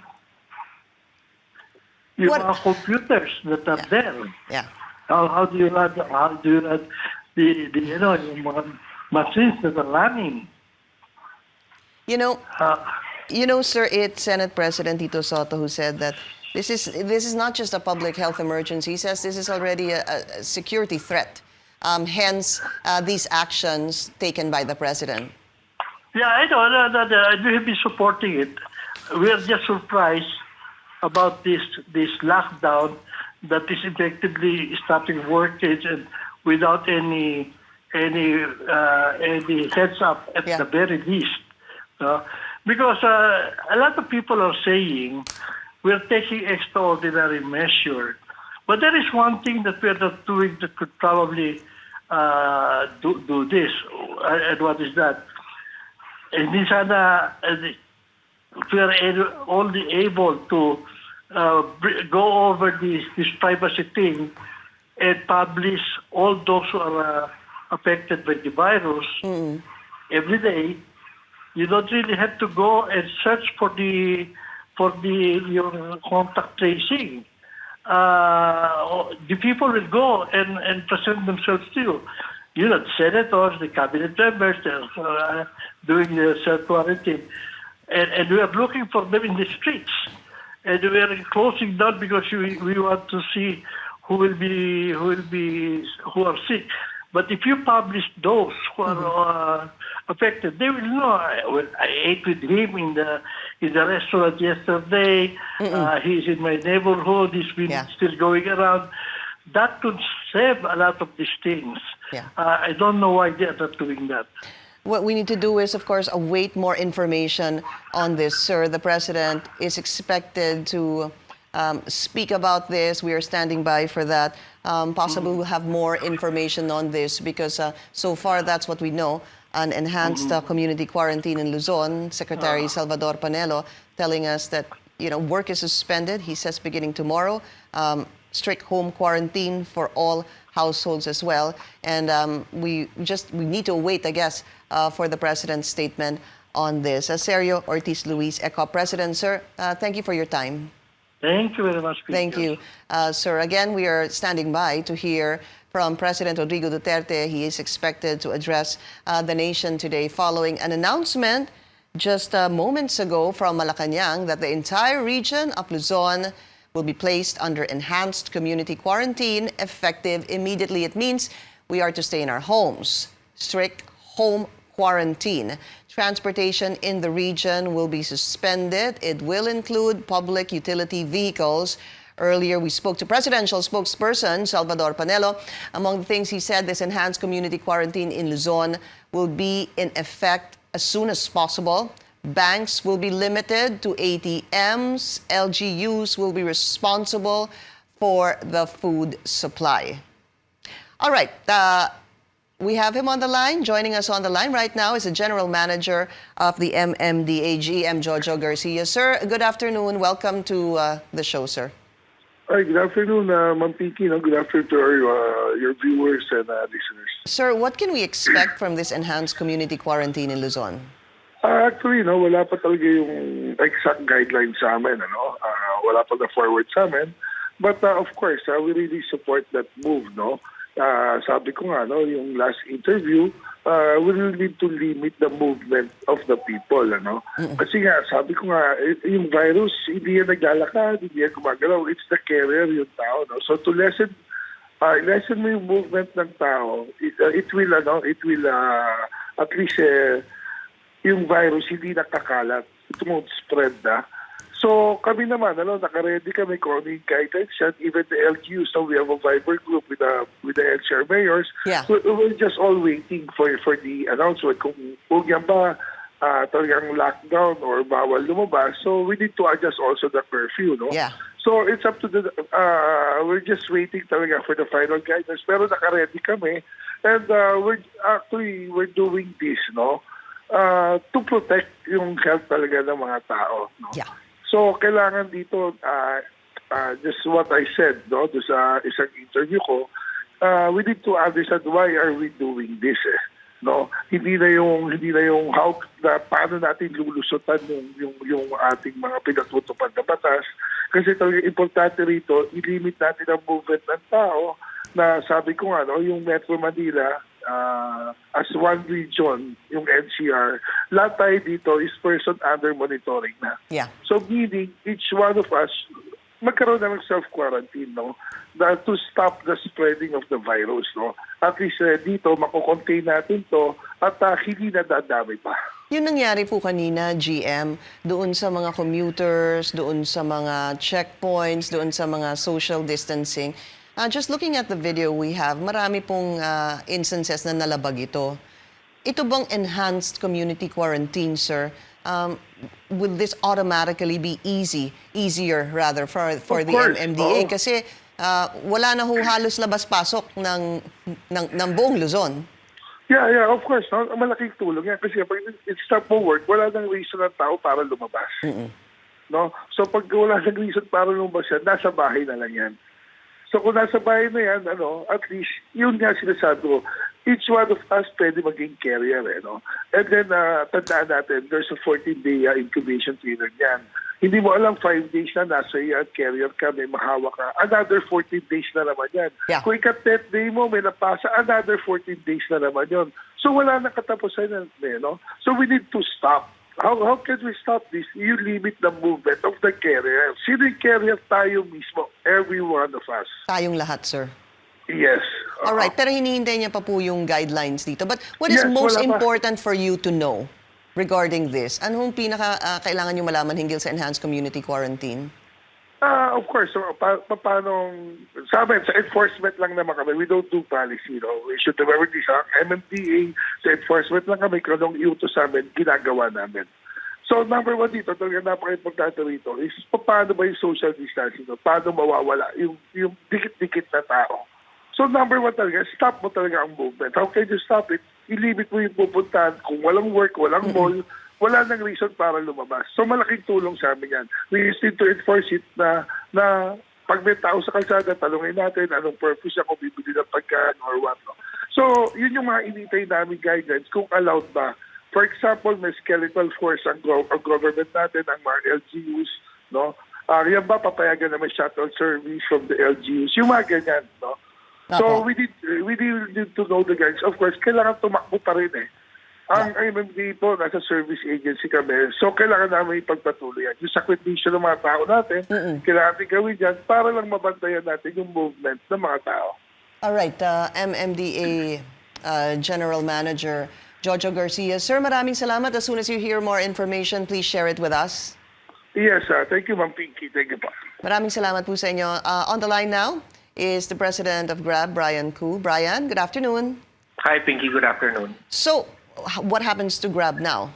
Yung mga computers that are there. Yeah. How do you run the yung mga machines that are running? You know, sir, it's Senate President Tito Soto who said that this is not just a public health emergency. He says this is already a security threat. Hence, these actions taken by the president. Yeah, I know. We have been supporting it. We are just surprised about this lockdown that is effectively stopping workage and without any heads up at the very least. Because a lot of people are saying we're taking extraordinary measure. But there is one thing that we're not doing that could probably do this. And what is that? Hindi sana we are only able to go over this privacy thing and publish all those who are affected by the virus every day. You don't really have to go and search for your contact tracing. The people will go and present themselves to you. You know, the senators, the cabinet members, they're doing the self-quarantine. And we are looking for them in the streets. And we are closing down because we want to see who are sick. But if you publish those who are affected, they will know. I ate with him in the restaurant yesterday. He's in my neighborhood. He's been still going around. That could save a lot of these things. Yeah. I don't know why they are not doing that. What we need to do is, of course, await more information on this, sir. The president is expected to speak about this. We are standing by for that. Possibly we'll have more information on this because so far that's what we know. an enhanced community quarantine in Luzon. Secretary Salvador Panelo telling us that work is suspended. He says beginning tomorrow, strict home quarantine for all households as well. And we need to wait, I guess, for the president's statement on this. Sergio Ortiz Luis, ECOP President, sir, thank you for your time. Thank you very much. Thank you. Sir, again, we are standing by to hear from President Rodrigo Duterte. He is expected to address the nation today following an announcement just moments ago from Malacanang that the entire region of Luzon will be placed under enhanced community quarantine effective immediately. It means we are to stay in our homes. Strict home quarantine. Transportation in the region will be suspended. It will include public utility vehicles. Earlier, we spoke to presidential spokesperson Salvador Panelo. Among the things he said, this enhanced community quarantine in Luzon will be in effect as soon as possible. Banks will be limited to ATMs. LGUs will be responsible for the food supply. All right. We have him on the line. Joining us on the line right now is the General Manager of the MMDAG, M. Jojo Garcia. Sir, good afternoon. Welcome to the show, sir. Hi, good afternoon, Ma'am Pinky. Good afternoon to your viewers and listeners. Sir, what can we expect from this enhanced community quarantine in Luzon? Actually, wala pa talaga yung exact guidelines sa amin. Wala pa na forward sa amin. But of course, we really support that move, no? Sabi ko nga, yung last interview, we will need to limit the movement of the people, Kasi nga, sabi ko nga, yung virus, hindi yan naglalakad, hindi yan gumagalaw. It's the carrier, yung tao, So to lessen mo yung movement ng tao, it will at least yung virus hindi nakakalat. It won't spread na. So kami naman, naka-ready kami kung ano yung guidelines yan. Even the LGU, so we have a Viber group with the LCR mayors. Yeah. We're just all waiting for the announcement kung yan ba talagang lockdown or bawal lumabas. So we need to adjust also the curfew, no? Yeah. So it's up to we're just waiting talaga for the final guidance. Pero naka-ready kami. And we're doing this, to protect yung health talaga ng mga tao, Yeah. So, kailangan dito, just what I said, sa isang interview ko, we need to understand why are we doing this, Hindi na yung paano natin lulusutan yung ating mga pinatutupad na batas. Kasi talaga importante rito, i-limit natin ang movement ng tao na sabi ko nga, yung Metro Manila, as one region, yung NCR, lahat tayo dito is person under monitoring na. Yeah. So meaning, each one of us, magkaroon na ng self-quarantine, to stop the spreading of the virus, At least dito, makocontain natin to at hindi na dadami pa. Yung nangyari po kanina, GM, doon sa mga commuters, doon sa mga checkpoints, doon sa mga social distancing, just looking at the video we have, marami pong instances na nalabag ito. Ito bang enhanced community quarantine, sir? Will this automatically be easier for the MMDA? Kasi wala na ho halos labas-pasok ng buong Luzon. Yeah, of course. Malaking tulong yan. Kasi pag it-stop mo work, wala nang reason ng tao para lumabas. So pag wala nang reason para lumabas yan, nasa bahay na lang yan. So kung nasa bahay na yan, at least, yun nga sinasabi ko, each one of us pwede maging carrier, And then, tandaan natin, there's a 14-day incubation period yan. Hindi mo alam 5 days na nasa iyo at carrier ka, may mahawa ka. Another 14 days na naman yan. Yeah. Kung ika-10th day mo, may napasa, another 14 days na naman yun. So wala na katapusan yan, So we need to stop. How can we stop this? You limit the movement of the carrier. Sino yung carrier? Tayo mismo. Every one of us. Tayong lahat, sir. Yes. Alright, pero hinihintay niya pa po yung guidelines dito. But what is most important for you to know regarding this? Anong kailangan niyo malaman hinggil sa enhanced community quarantine? Of course, so, paano, sa amin, sa enforcement lang naman kami, we don't do policy, We should remember this, MMDA, sa enforcement lang kami, kung anong iutos sa amin, ginagawa namin. So, number one dito, talaga napaka-importante rito, is paano ba yung social distancing, paano mawawala yung dikit-dikit na tao. So, number one talaga, stop mo talaga ang movement. How can you stop it? i-limit mo yung pupuntahan. Kung walang work, walang mall, wala nang reason para lumabas. So malaking tulong sa amin yan. We just need to enforce it na pag may tao sa kalsada, talungin natin anong purpose niya, kung bibili ng pagkain or what. No? So yun yung mga initay namin guidelines kung allowed ba. For example, may skeletal force ang government natin, ang mga LGUs, no? Yan ba papayagan naman shuttle service from the LGUs? Yung mga ganyan, no? So we need to know the guidelines. Of course, kailangan tumakbo pa rin eh. Ang MMD po, nasa service agency kami. So kailangan namin ipagpatuloy yan. Yung sakripisyo ng mga tao natin, kailangan natin gawin yan para lang mabantayan natin yung movement ng mga tao. Alright, MMDA General Manager Jojo Garcia. Sir, maraming salamat. As soon as you hear more information, please share it with us. Yes, thank you, Ma'am Pinky. Thank you po. Maraming salamat po sa inyo. On the line now is the President of Grab, Brian Koo. Brian, good afternoon. Hi, Pinky. Good afternoon. So, what happens to Grab now?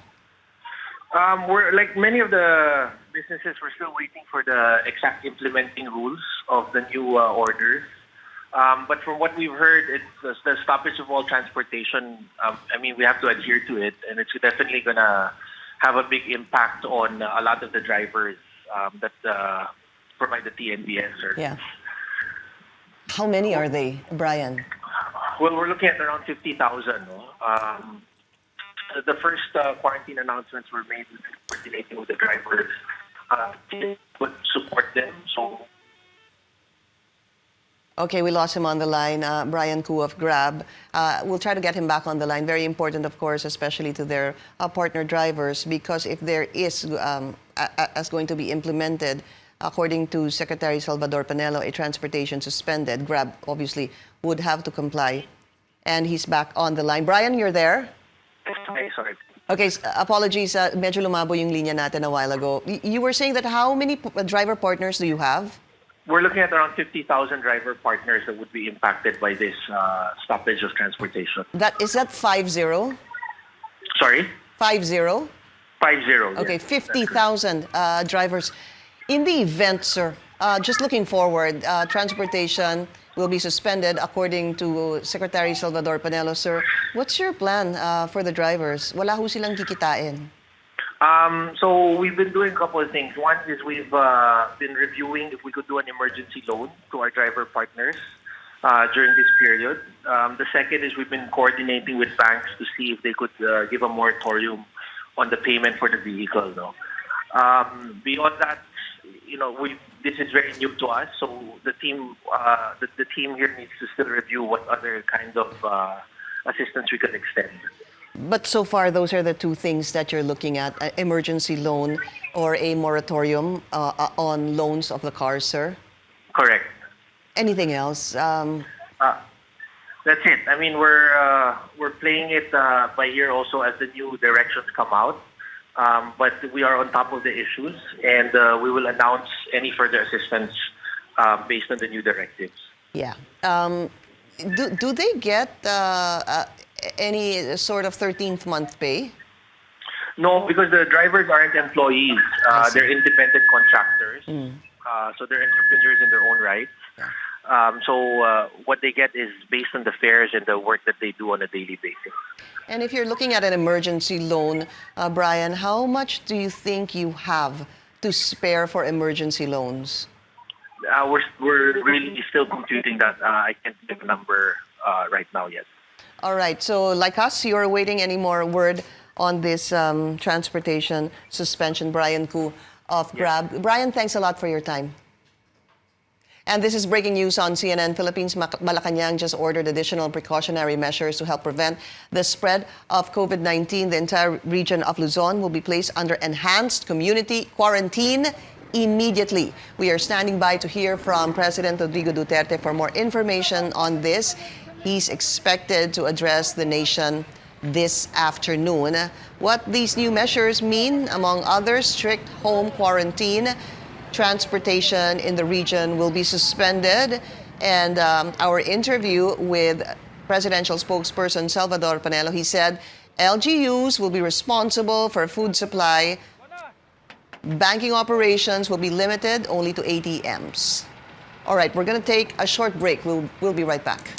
We're like many of the businesses, we're still waiting for the exact implementing rules of the new orders. But from what we've heard, it's the stoppage of all transportation. I mean, we have to adhere to it, and it's definitely going to have a big impact on a lot of the drivers that provide the TNBS service. Yeah. How many are they, Brian? Well, we're looking at around 50,000. No? The first quarantine announcements were made coordinating with the drivers to support them. So. Okay, we lost him on the line, Brian Koo of Grab. We'll try to get him back on the line. Very important, of course, especially to their partner drivers, because if there is, as going to be implemented, according to Secretary Salvador Panelo, a transportation suspended, Grab obviously would have to comply. And he's back on the line. Brian, you're there? Okay, sorry. Okay, apologies. Medyo lumabo yung linya natin a while ago. You were saying that how many driver partners do you have? We're looking at around 50,000 driver partners that would be impacted by this stoppage of transportation. Is that 50? Sorry? 50? 50. Okay, yes. 50,000 drivers. In the event, sir, just looking forward, transportation will be suspended according to Secretary Salvador Panelo. Sir, what's your plan for the drivers? Wala ho silang kikitain. So we've been doing a couple of things. One is we've been reviewing if we could do an emergency loan to our driver partners during this period. The second is we've been coordinating with banks to see if they could give a moratorium on the payment for the vehicle. No? Beyond that, this is very new to us. So the team here needs to still review what other kinds of assistance we could extend. But so far, those are the two things that you're looking at, an emergency loan or a moratorium on loans of the cars, sir? Correct. Anything else? That's it. I mean, we're playing it by ear also as the new directions come out. But we are on top of the issues, and we will announce any further assistance based on the new directives. Yeah. Do they get any sort of 13th month pay? No, because the drivers aren't employees. They're independent contractors. So they're entrepreneurs in their own right. So what they get is based on the fares and the work that they do on a daily basis. And if you're looking at an emergency loan, Brian, how much do you think you have to spare for emergency loans? We're really still computing that. I can't give a number right now yet. All right. So like us, you're awaiting any more word on this transportation suspension. Brian Koo of Grab. Yes. Brian, thanks a lot for your time. And this is breaking news on CNN Philippines. Malacanang just ordered additional precautionary measures to help prevent the spread of COVID-19. The entire region of Luzon will be placed under enhanced community quarantine immediately. We are standing by to hear from President Rodrigo Duterte for more information on this. He's expected to address the nation this afternoon. What these new measures mean, among others, strict home quarantine, transportation in the region will be suspended, and our interview with presidential spokesperson Salvador Panelo, he said LGUs will be responsible for food supply. Banking operations will be limited only to ATMs. All right, we're going to take a short break. We'll be right back.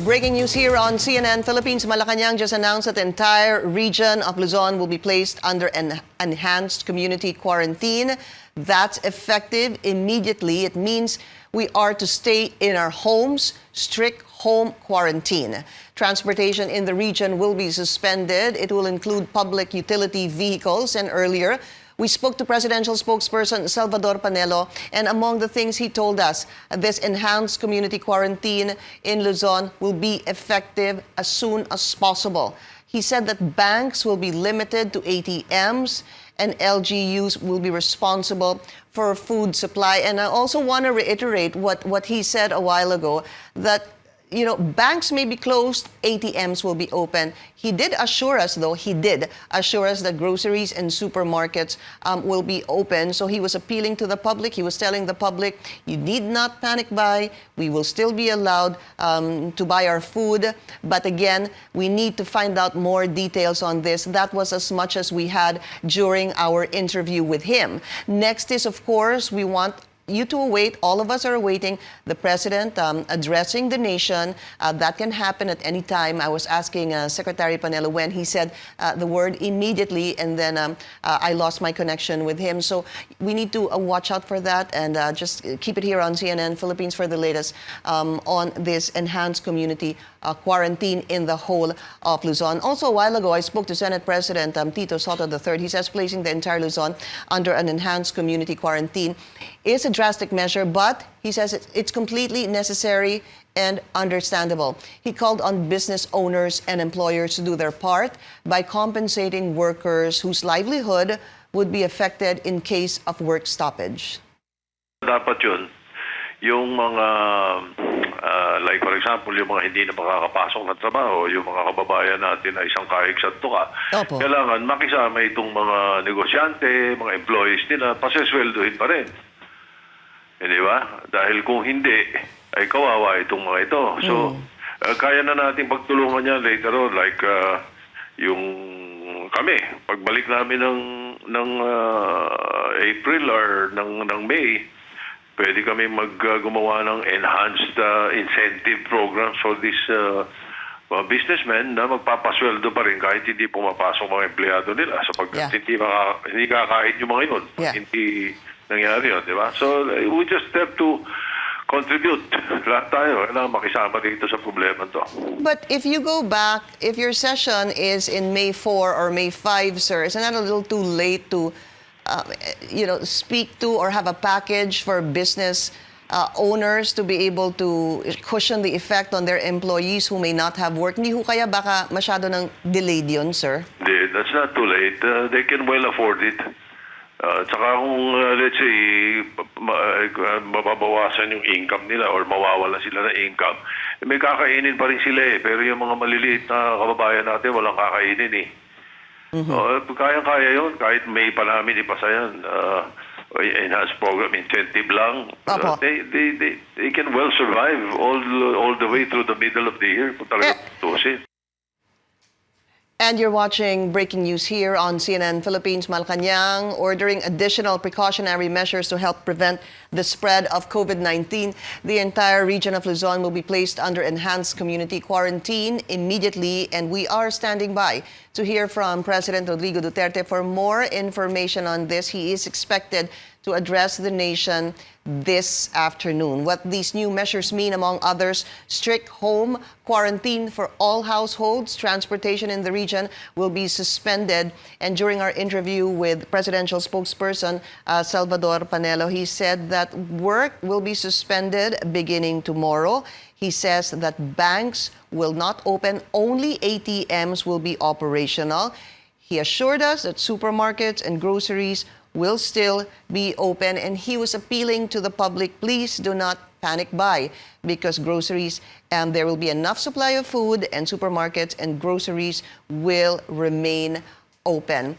Breaking news here on CNN Philippines. Malacanang just announced that the entire region of Luzon will be placed under an enhanced community quarantine. That's effective immediately. It means we are to stay in our homes, strict home quarantine. Transportation in the region will be suspended. It will include public utility vehicles. And earlier, we spoke to presidential spokesperson Salvador Panelo, and among the things he told us, this enhanced community quarantine in Luzon will be effective as soon as possible. He said that banks will be limited to ATMs and LGUs will be responsible for food supply. And I also want to reiterate what he said a while ago, that banks may be closed, ATMs will be open. He did assure us that groceries and supermarkets will be open. So he was appealing to the public. He was telling the public, you need not panic buy. We will still be allowed to buy our food. But again, we need to find out more details on this. That was as much as we had during our interview with him. Next is, of course, we want you to await, all of us are awaiting the president addressing the nation. That can happen at any time. I was asking Secretary Panelo when he said the word immediately, and then I lost my connection with him. So we need to watch out for that, and just keep it here on CNN Philippines for the latest on this enhanced community quarantine in the whole of Luzon. Also, a while ago, I spoke to Senate President Tito Soto III. He says placing the entire Luzon under an enhanced community quarantine is a drastic measure, but he says it's completely necessary and understandable. He called on business owners and employers to do their part by compensating workers whose livelihood would be affected in case of work stoppage. Dapat yun, yung mga, like for example, yung mga hindi na makakapasok na trabaho, yung mga kababayan natin na isang kahig sa tuka, kailangan makisama itong mga negosyante, mga employees nila, pasesweldohin pa rin. Di ba? Dahil kung hindi, ay kawawa itong mga ito. So, kaya na natin pagtulungan yan later on, like yung kami, pagbalik namin ng April or ng May, pwede kami gumawa ng enhanced incentive programs for this businessmen na magpapasweldo pa rin kahit hindi pumapasok mga empleyado nila sapagkat hindi kakain yung mga yun. Hindi nangyari yun, di ba? So, we just have to contribute. Lahat tayo, kailangan makisama dito sa problema to. But if you go back, if your session is in May 4 or May 5, sir, isn't that a little too late to speak to or have a package for business owners to be able to cushion the effect on their employees who may not have work? Hindi ho kaya baka masyado ng delayed yun, sir? That's not too late. They can well afford it. Tsaka kung, let's say, mababawasan yung income nila or mawawala sila ng income, may kakainin pa rin sila eh. Pero yung mga maliliit na kababayan natin, walang kakainin eh. Kaya-kaya yun. Kahit may pa namin ipasa yan. Enhanced program, incentive lang. They can well survive all the way through the middle of the year kung talaga tutusin. And you're watching breaking news here on CNN Philippines. Malacanang ordering additional precautionary measures to help prevent the spread of COVID-19. The entire region of Luzon will be placed under enhanced community quarantine immediately, and we are standing by to hear from President Rodrigo Duterte for more information on this. He is expected to address the nation this afternoon. What these new measures mean, among others, strict home quarantine for all households. Transportation in the region will be suspended. And during our interview with presidential spokesperson Salvador Panelo, he said that work will be suspended beginning tomorrow. He says that banks will not open, only ATMs will be operational. He assured us that supermarkets and groceries will still be open, and he was appealing to the public, please do not panic buy, because groceries, there will be enough supply of food, and supermarkets and groceries will remain open.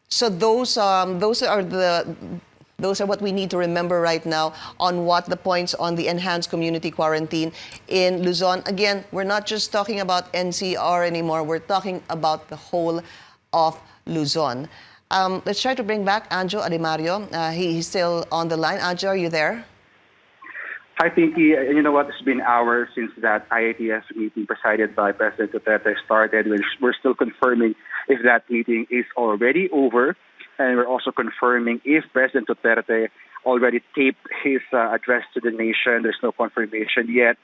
So those are what we need to remember right now on what the points on the enhanced community quarantine in Luzon. Again, we're not just talking about NCR anymore. We're talking about the whole of Luzon. Let's try to bring back Anjo Adimario. He's still on the line. Anjo, are you there? Hi, Pinky. You know what? It's been hours since that IATF meeting presided by President Duterte started. We're still confirming if that meeting is already over. And we're also confirming if President Duterte already taped his address to the nation. There's no confirmation yet.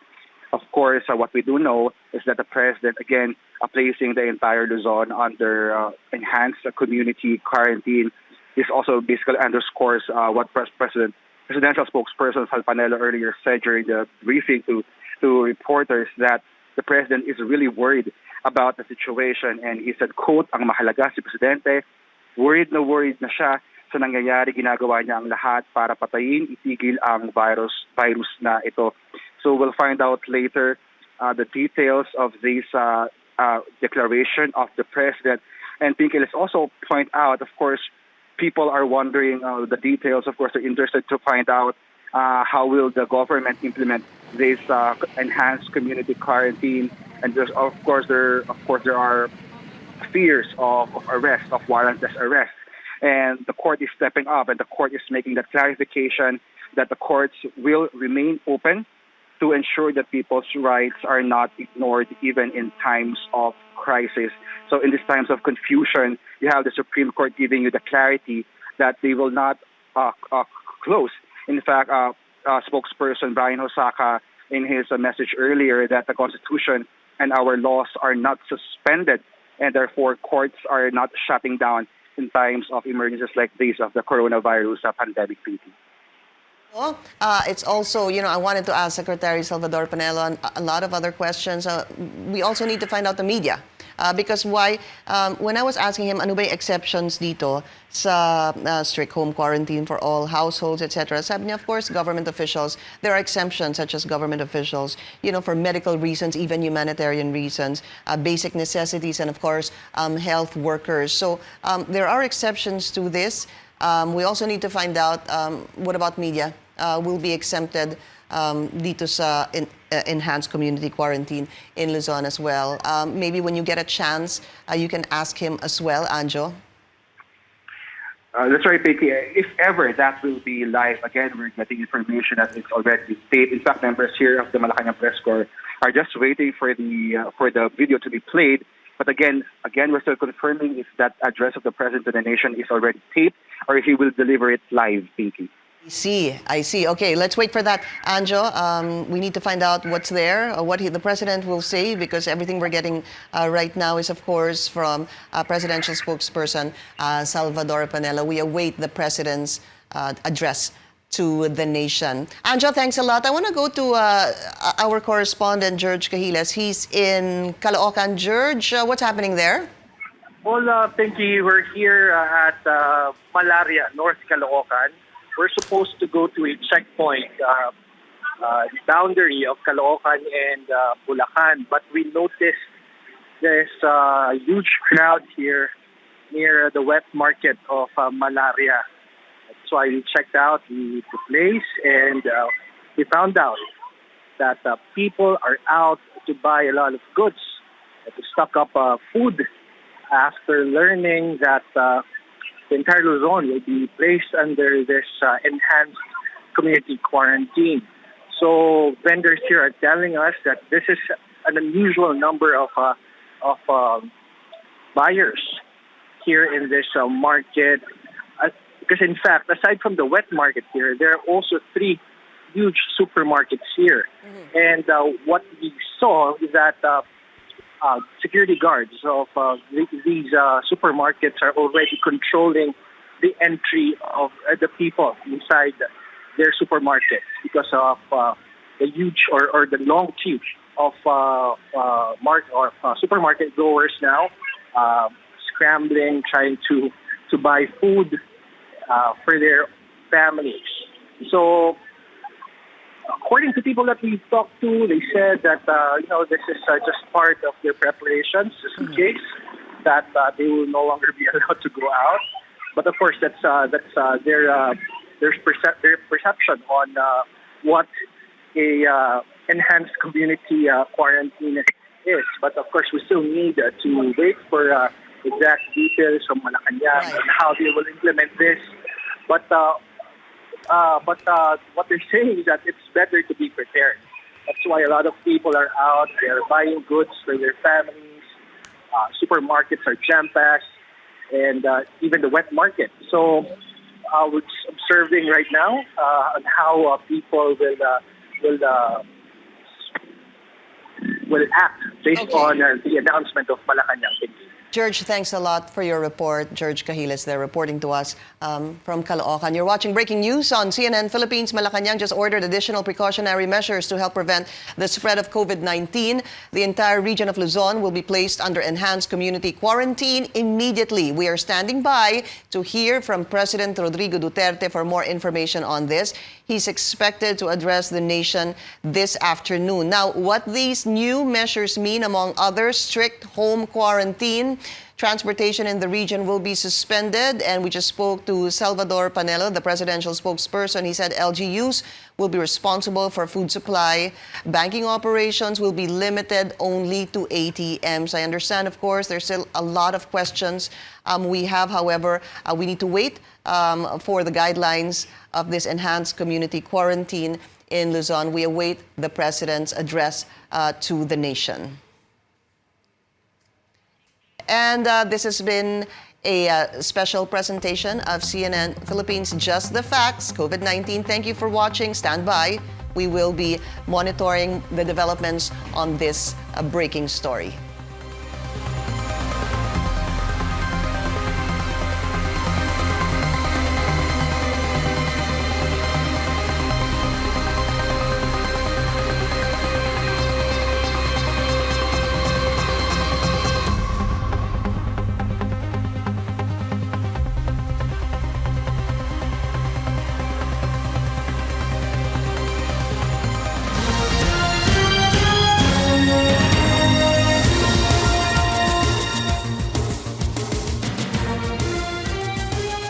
Of course, what we do know is that the president, again, placing the entire Luzon under enhanced community quarantine. This also basically underscores what presidential spokesperson Salpanelo earlier said during the briefing to reporters, that the president is really worried about the situation. And he said, quote, "Ang mahalaga si Presidente, worried na siya sa nangyayari, ginagawa niya ang lahat para patayin, itigil ang virus na ito." So we'll find out later the details of this declaration of the president. And Pinky, let's also point out, of course, people are wondering the details. Of course, they're interested to find out how will the government implement this enhanced community quarantine. And there's, of course, there are fears of arrest, of warrantless arrest. And the court is stepping up, and the court is making that clarification that the courts will remain open to ensure that people's rights are not ignored even in times of crisis. So in these times of confusion, you have the Supreme Court giving you the clarity that they will not close. In fact, spokesperson Brian Hosaka, in his message earlier, that the Constitution and our laws are not suspended, and therefore courts are not shutting down in times of emergencies like this of the coronavirus pandemic. It's also, I wanted to ask Secretary Salvador Panelo a lot of other questions. We also need to find out the media. Because when I was asking him, ano ba yung exceptions dito sa strict home quarantine for all households, etc., sabi niya, of course, government officials, there are exemptions such as government officials, for medical reasons, even humanitarian reasons, basic necessities, and of course, health workers. So there are exceptions to this. We also need to find out what about media will be exempted dito sa enhanced community quarantine in Luzon as well. Maybe when you get a chance, you can ask him as well, Anjo. That's right, Pinky. If ever that will be live, again, we're getting information that it's already taped. In fact, members here of the Malacanang Press Corps are just waiting for the video to be played. But again, we're still confirming if that address of the president to the nation is already taped or if he will deliver it live, Pinky. I see. Okay, let's wait for that, Anjo. We need to find out what's there, what the president will say, because everything we're getting right now is, of course, from presidential spokesperson Salvador Panelo. We await the president's address to the nation. Anjo, thanks a lot. I want to go to our correspondent, George Cahiles. He's in Caloocan. George, what's happening there? Well, Pinky, we're here at Malaria, North Caloocan. We're supposed to go to a checkpoint, boundary of Caloocan and Bulacan, but we noticed there's a huge crowd here near the wet market of Malaria. So I checked out the place, and we found out that people are out to buy a lot of goods, to stock up food after learning that the entire Luzon will be placed under this enhanced community quarantine. So vendors here are telling us that this is an unusual number of buyers here in this market. Because in fact, aside from the wet market here, there are also 3 huge supermarkets here. And what we saw is that security guards of these supermarkets are already controlling the entry of the people inside their supermarkets because of the huge or the long queue of supermarket goers now scrambling, trying to buy food for their families. So according to people that we've talked to, they said that this is just part of their preparations, just in case that they will no longer be allowed to go out. But of course, that's their perception on what a enhanced community quarantine is. But of course, we still need to wait for exact details from Malacanang and how they will implement this. But But what they're saying is that it's better to be prepared. That's why a lot of people are out. They're buying goods for their families. Supermarkets are jam-packed, and even the wet market. So we're just observing right now on how people will act based on the announcement of Malacanang. George, thanks a lot for your report. George Cahiles there reporting to us from Caloocan. You're watching Breaking News on CNN Philippines. Malacanang just ordered additional precautionary measures to help prevent the spread of COVID-19. The entire region of Luzon will be placed under enhanced community quarantine immediately. We are standing by to hear from President Rodrigo Duterte for more information on this. He's expected to address the nation this afternoon. Now, what these new measures mean, among others, strict home quarantine. Transportation in the region will be suspended, and we just spoke to Salvador Panelo, the presidential spokesperson. He said LGUs will be responsible for food supply. Banking operations will be limited only to ATMs. I understand, of course, there's still a lot of questions we have. However, we need to wait for the guidelines of this enhanced community quarantine in Luzon. We await the president's address to the nation. And this has been a special presentation of CNN Philippines Just the Facts, COVID-19. Thank you for watching. Stand by. We will be monitoring the developments on this breaking story.